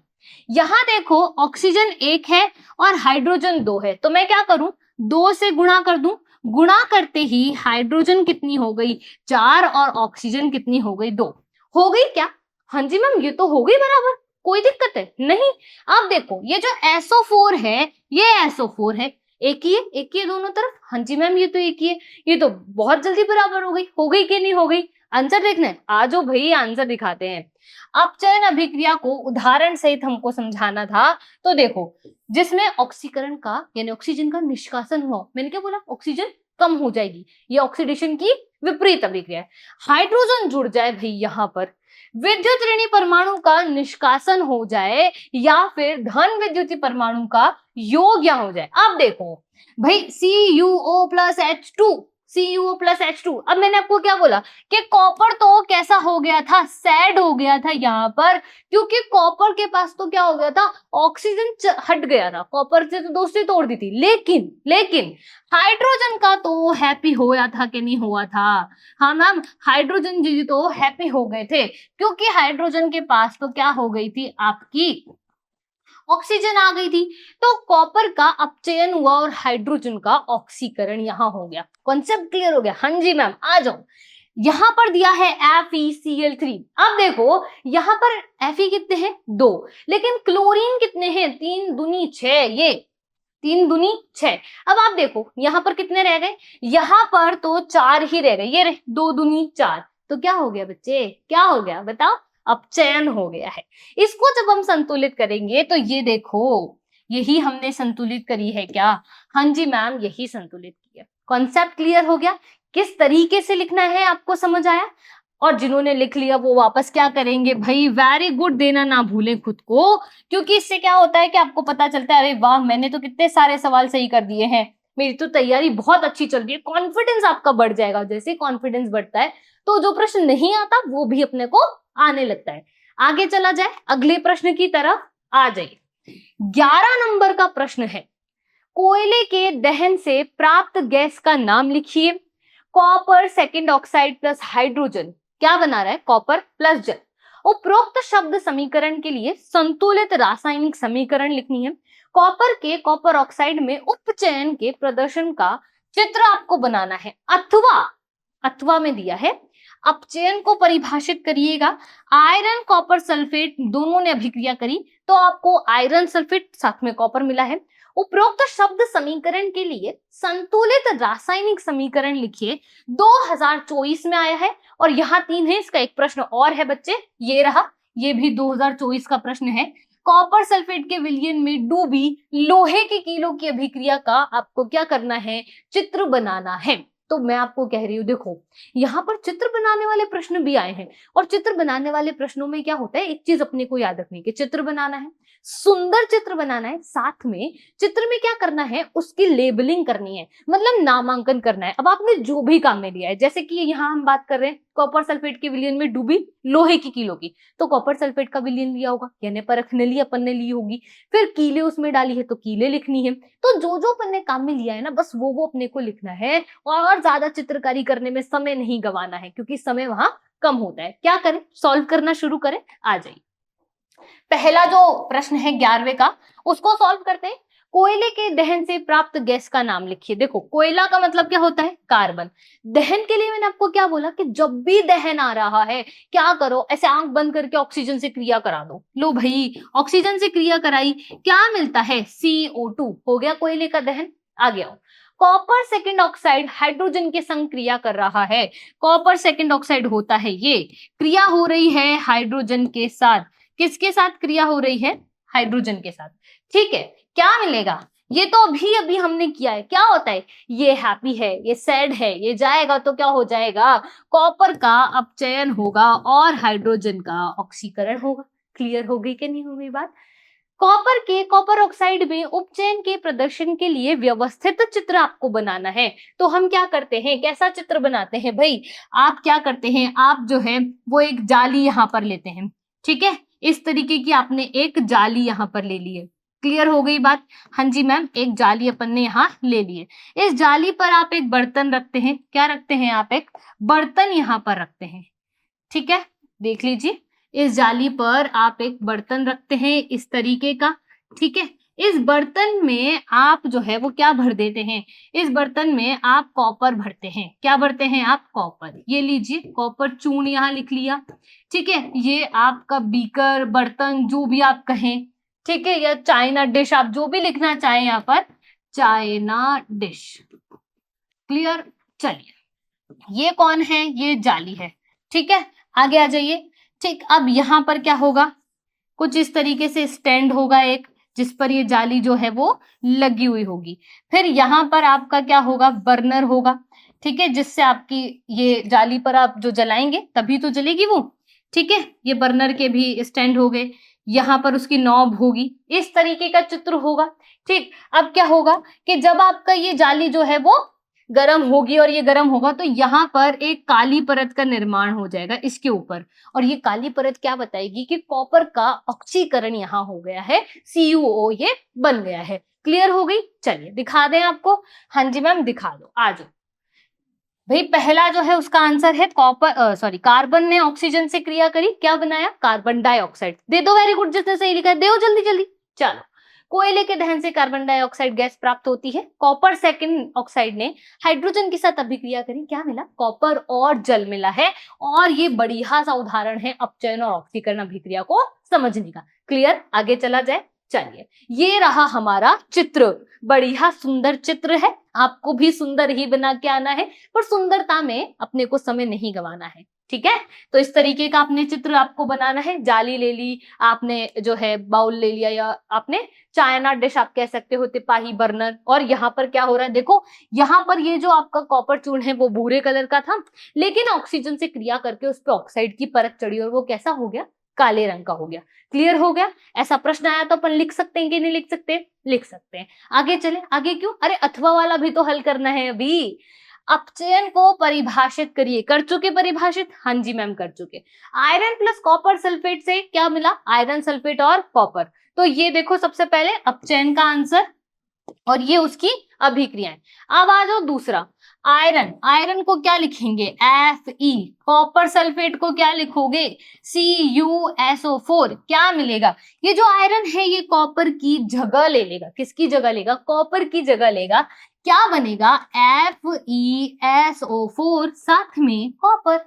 S1: यहां देखो ऑक्सीजन 1 है और हाइड्रोजन 2 है, तो मैं क्या करूं? 2 से गुणा कर दूं। गुणा करते ही हाइड्रोजन कितनी हो गई? 4 और ऑक्सीजन कितनी हो गई? 2 हो गई क्या? हाँ जी मैम ये तो हो गई बराबर, कोई दिक्कत है नहीं। अब देखो, ये जो SO4 है, ये SO4 है, एक ही है, एक ही है दोनों तरफ। हाँ जी मैम ये तो एक ही है। ये तो बहुत जल्दी बराबर हो गई कि नहीं हो गई? आंसर देखना है, आ जाओ भाई आंसर दिखाते हैं। अपचयन अभिक्रिया को उदाहरण सहित हमको समझाना था, तो देखो, जिसमें ऑक्सीकरण का यानी ऑक्सीजन का निष्कासन हुआ, मैंने क्या बोला? ऑक्सीजन कम हो जाएगी, ये ऑक्सीडेशन की विपरीत अभिक्रिया है। हाइड्रोजन जुड़ जाए भाई यहाँ पर, विद्युत ऋणी परमाणु का निष्कासन हो जाए, या फिर धन विद्युतीय परमाणु का योग या हो जाए। अब देखो भाई, CuO plus H2, CuO plus H2। अब मैंने आपको क्या बोला कि कॉपर तो कैसा हो गया था? सैड हो गया था यहाँ पर, क्योंकि कॉपर के पास तो क्या हो गया था? ऑक्सीजन हट गया था, कॉपर से तो दोस्ती तोड़ दी थी। लेकिन हाइड्रोजन का तो हैप्पी होया था कि नहीं हुआ था? हाँ मैम, हाइड्रोजन जी तो हैप्पी हो गए थे, क्योंकि हाइड्रोजन के पास तो क्या हो गई थी? आपकी ऑक्सीजन आ गई थी। तो कॉपर का अपचयन हुआ और हाइड्रोजन का ऑक्सीकरण यहां हो गया। कॉन्सेप्ट क्लियर हो गया? हाँ जी मैम आ जाओ, यहां पर दिया है FeCl3। अब देखो, यहां पर Fe कितने हैं? 2, लेकिन क्लोरीन कितने हैं? 3 दूनी 6, ये 3 दूनी 6। अब आप देखो यहां पर कितने रह गए? यहां पर तो 4 ही रह गए, ये रहे 2 दूनी 4। तो क्या हो गया बच्चे? क्या हो गया बताओ? अपचयन हो गया है। इसको जब हम संतुलित करेंगे तो ये देखो, यही हमने संतुलित करी है क्या? हाँ जी मैम यही संतुलित की है। कॉन्सेप्ट क्लियर हो गया? किस तरीके से लिखना है आपको समझ आया? और जिन्होंने लिख लिया वो वापस क्या करेंगे भाई? वेरी गुड देना ना भूलें खुद को, क्योंकि इससे क्या होता है कि आपको पता चलता है अरे वाह, मैंने तो कितने सारे सवाल सही कर दिए हैं, मेरी तो तैयारी बहुत अच्छी चल रही है। कॉन्फिडेंस आपका बढ़ जाएगा। जैसे कॉन्फिडेंस बढ़ता है तो जो प्रश्न नहीं आता वो भी अपने को आने लगता है। आगे चला जाए, अगले प्रश्न की तरफ आ जाइए। 11 नंबर का प्रश्न है, कोयले के दहन से प्राप्त गैस का नाम लिखिए। Copper second oxide plus hydrogen क्या बना रहा है? कॉपर प्लस जल। उपरोक्त शब्द समीकरण के लिए संतुलित रासायनिक समीकरण लिखनी है। कॉपर के कॉपर ऑक्साइड में उपचयन के प्रदर्शन का चित्र आपको बनाना है, अथवा में दिया है। अपचयन को परिभाषित करिएगा। आयरन कॉपर सल्फेट दोनों ने अभिक्रिया करी तो आपको आयरन सल्फेट साथ में कॉपर मिला है। उपरोक्त शब्द समीकरण के लिए संतुलित रासायनिक समीकरण लिखिए। 2024 में आया है और यहाँ 3 है, इसका एक प्रश्न और है बच्चे, ये रहा, ये भी 2024 का प्रश्न है। कॉपर सल्फेट के विलयन में डूबी लोहे के किलो की अभिक्रिया का आपको क्या करना है? चित्र बनाना है। तो मैं आपको कह रही हूँ, देखो यहाँ पर चित्र बनाने वाले प्रश्न भी आए हैं और चित्र बनाने वाले प्रश्नों में क्या होता है, एक चीज अपने को याद रखनी है कि चित्र बनाना है, सुंदर चित्र बनाना है, साथ में चित्र में क्या करना है, उसकी लेबलिंग करनी है, मतलब नामांकन करना है। अब आपने जो भी काम में लिया है, जैसे कि यहाँ हम बात कर रहे हैं कॉपर सल्फेट के विलयन में डूबी लोहे की किलो की, तो कॉपर सल्फेट का विलयन लिया होगा, यानी परख ने ली, अपन ने ली होगी, फिर कीले उसमें डाली है तो कीले लिखनी है। तो जो जो अपन ने काम में लिया है ना, बस वो अपने को लिखना है और ज्यादा चित्रकारी करने में समय नहीं गंवाना है, क्योंकि समय वहां कम होता है। क्या करें, सॉल्व करना शुरू करें। आ जाइए, पहला जो प्रश्न है 11वें का, उसको सॉल्व करते हैं। कोयले के दहन से प्राप्त गैस का नाम लिखिए। देखो कोयला का मतलब क्या होता है? कार्बन। दहन के लिए मैंने आपको क्या बोला कि जब भी दहन आ रहा है क्या करो, ऐसे आंख बंद करके ऑक्सीजन से क्रिया करा दो। लो भाई, ऑक्सीजन से क्रिया कराई, क्या मिलता है? CO2। हो गया कोयले का दहन। आ गया। कॉपर सेकेंड ऑक्साइड हाइड्रोजन के संग क्रिया कर रहा है। कॉपर सेकेंड ऑक्साइड होता है ये, क्रिया हो रही है हाइड्रोजन के साथ। किसके साथ क्रिया हो रही है? हाइड्रोजन के साथ। ठीक है, क्या मिलेगा? ये तो अभी अभी हमने किया है। क्या होता है? ये हैप्पी है, ये सैड है, ये जाएगा तो क्या हो जाएगा? कॉपर का अपचयन होगा और हाइड्रोजन का ऑक्सीकरण होगा। क्लियर हो गई कि नहीं हो गई बात? कॉपर के कॉपर ऑक्साइड में उपचयन के प्रदर्शन के लिए व्यवस्थित चित्र आपको बनाना है। तो हम क्या करते हैं, कैसा चित्र बनाते हैं भाई? आप क्या करते हैं, आप जो है वो एक जाली यहां पर लेते हैं। ठीक है, इस तरीके की आपने एक जाली यहां पर ले ली है। क्लियर हो गई बात? हाँ जी मैम, एक जाली अपन ने यहाँ ले ली है। इस जाली पर आप एक बर्तन रखते हैं। क्या रखते हैं? आप एक बर्तन यहाँ पर रखते हैं। ठीक है, देख लीजिए, इस जाली पर आप एक बर्तन रखते हैं इस तरीके का। ठीक है, इस बर्तन में आप जो है वो क्या भर देते हैं? इस बर्तन में आप कॉपर भरते हैं। क्या भरते हैं आप? कॉपर। ये लीजिए, कॉपर चूर्ण यहाँ लिख लिया। ठीक है, ये आपका बीकर, बर्तन, जो भी आप कहें, ठीक है, या चाइना डिश, आप जो भी लिखना चाहें यहाँ पर, चाइना डिश। क्लियर? चलिए, ये कौन है? ये जाली है। ठीक है, आगे आ जाइए। ठीक, अब यहाँ पर क्या होगा? कुछ इस तरीके से स्टैंड होगा एक, जिस पर ये जाली जो है वो लगी हुई होगी। फिर यहाँ पर आपका क्या होगा? बर्नर होगा। ठीक है, जिससे आपकी ये जाली पर आप जो जलाएंगे तभी तो जलेगी वो। ठीक है, ये बर्नर के भी स्टैंड हो गए। यहाँ पर उसकी नॉब होगी, इस तरीके का चित्र होगा। ठीक, अब क्या होगा कि जब आपका ये जाली जो है वो गर्म होगी और ये गर्म होगा तो यहाँ पर एक काली परत का निर्माण हो जाएगा इसके ऊपर, और ये काली परत क्या बताएगी कि कॉपर का ऑक्सीकरण यहाँ हो गया है, CuO ये बन गया है। क्लियर हो गई? चलिए दिखा दें आपको। हाँ जी मैम, दिखा दो, आ जाओ भाई। पहला जो है उसका आंसर है कार्बन ने ऑक्सीजन से क्रिया करी, क्या बनाया? Carbon dioxide. दे दो, वेरी गुड, जिसने सही लिखा है दे दो जल्दी जल्दी। चलो, कोयले के दहन से कार्बन डाइऑक्साइड गैस प्राप्त होती है। कॉपर सेकेंड ऑक्साइड ने हाइड्रोजन के साथ अभिक्रिया करी, क्या मिला? कॉपर और जल मिला है। और ये बढ़िया सा उदाहरण है अपचयन और ऑक्सीकरण अभिक्रिया को समझने का। क्लियर? आगे चला जाए। चलिए, ये रहा हमारा चित्र, बढ़िया सुंदर चित्र है। आपको भी सुंदर ही बना के आना है, पर सुंदरता में अपने को समय नहीं गंवाना है। ठीक है, तो इस तरीके का आपने चित्र आपको बनाना है। जाली ले ली आपने, जो है बाउल ले लिया, या आपने चाइना डिश आप कह सकते हो, तिपाही, बर्नर। और यहाँ पर क्या हो रहा है? देखो, यहाँ पर ये जो आपका कॉपर चूर्ण है वो भूरे कलर का था, लेकिन ऑक्सीजन से क्रिया करके उस पर ऑक्साइड की परत चढ़ी और वो कैसा हो गया? काले रंग का हो गया। क्लियर हो गया? ऐसा प्रश्न आया तो अपन लिख सकते हैं कि नहीं लिख सकते? लिख सकते हैं। आगे चले। आगे क्यों? अरे अथवा वाला भी तो हल करना है अभी। अपचयन को परिभाषित करिए। कर चुके परिभाषित? हाँ जी मैम, कर चुके। आयरन प्लस कॉपर सल्फेट से क्या मिला? आयरन सल्फेट और कॉपर। तो ये देखो सबसे पहले अपचयन का आंसर और ये उसकी अभिक्रियाएं। अब आ जाओ दूसरा, आयरन। आयरन को क्या लिखेंगे? Fe। कॉपर सल्फेट को क्या लिखोगे? CuSO4। क्या मिलेगा? ये जो आयरन है ये कॉपर की जगह ले लेगा। किसकी जगह लेगा? कॉपर की जगह लेगा। क्या बनेगा? FeSO4 साथ में कॉपर।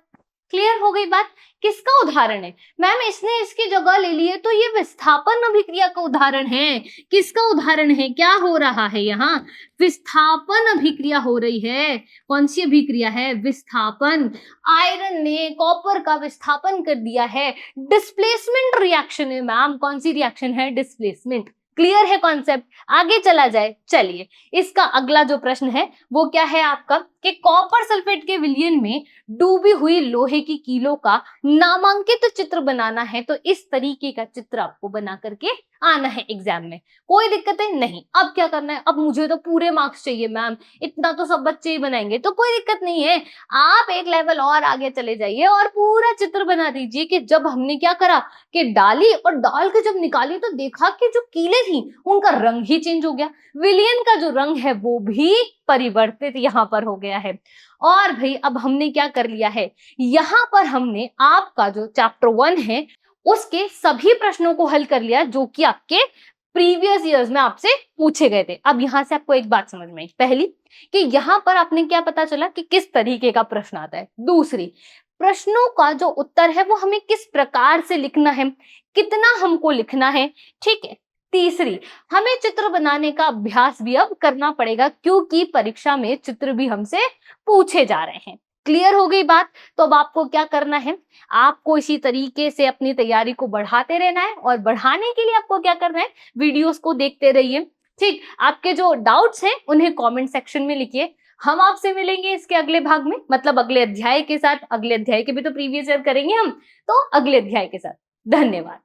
S1: क्लियर हो गई बात? किसका उदाहरण है मैम? इसने इसकी जगह ले ली है तो ये विस्थापन अभिक्रिया का उदाहरण है। किसका उदाहरण है? क्या हो रहा है यहाँ? विस्थापन अभिक्रिया हो रही है। कौन सी अभिक्रिया है? विस्थापन। आयरन ने कॉपर का विस्थापन कर दिया है। डिस्प्लेसमेंट रिएक्शन है मैम। कौन सी रिएक्शन है? डिस्प्लेसमेंट। क्लियर है कॉन्सेप्ट? आगे चला जाए। चलिए, इसका अगला जो प्रश्न है वो क्या है आपका कि कॉपर सल्फेट के विलयन में डूबी हुई लोहे की कीलों का नामांकित चित्र बनाना है। तो इस तरीके का चित्र आपको बना करके आना है एग्जाम में। कोई दिक्कत है? नहीं। अब क्या करना है? अब मुझे तो पूरे मार्क्स चाहिए मैम, इतना तो सब बच्चे ही बनाएंगे। तो कोई दिक्कत नहीं है, आप एक लेवल और आगे चले जाइए और पूरा चित्र बना दीजिए कि जब हमने क्या करा कि डाली और डाल के जब निकाली तो देखा कि जो कीले थी उनका रंग ही चेंज हो गया। विलयन का जो रंग है वो भी परिवर्तित यहाँ पर हो गया है। और भाई अब हमने क्या कर लिया है, यहाँ पर हमने आपका जो चैप्टर 1 है उसके सभी प्रश्नों को हल कर लिया जो कि आपके प्रीवियस ईयर्स में आपसे पूछे गए थे। अब यहां से आपको एक बात समझ में आई, पहली कि यहां पर आपने क्या पता चला कि किस तरीके का प्रश्न आता है। दूसरी, प्रश्नों का जो उत्तर है वो हमें किस प्रकार से लिखना है, कितना हमको लिखना है। ठीक है। तीसरी, हमें चित्र बनाने का अभ्यास भी अब करना पड़ेगा क्योंकि परीक्षा में चित्र भी हमसे पूछे जा रहे हैं। क्लियर हो गई बात? तो अब आपको क्या करना है, आपको इसी तरीके से अपनी तैयारी को बढ़ाते रहना है और बढ़ाने के लिए आपको क्या करना है, वीडियोस को देखते रहिए। ठीक, आपके जो डाउट्स हैं उन्हें कमेंट सेक्शन में लिखिए। हम आपसे मिलेंगे इसके अगले भाग में, मतलब अगले अध्याय के साथ। अगले अध्याय के भी तो प्रीवियस ईयर करेंगे हम, तो अगले अध्याय के साथ। धन्यवाद।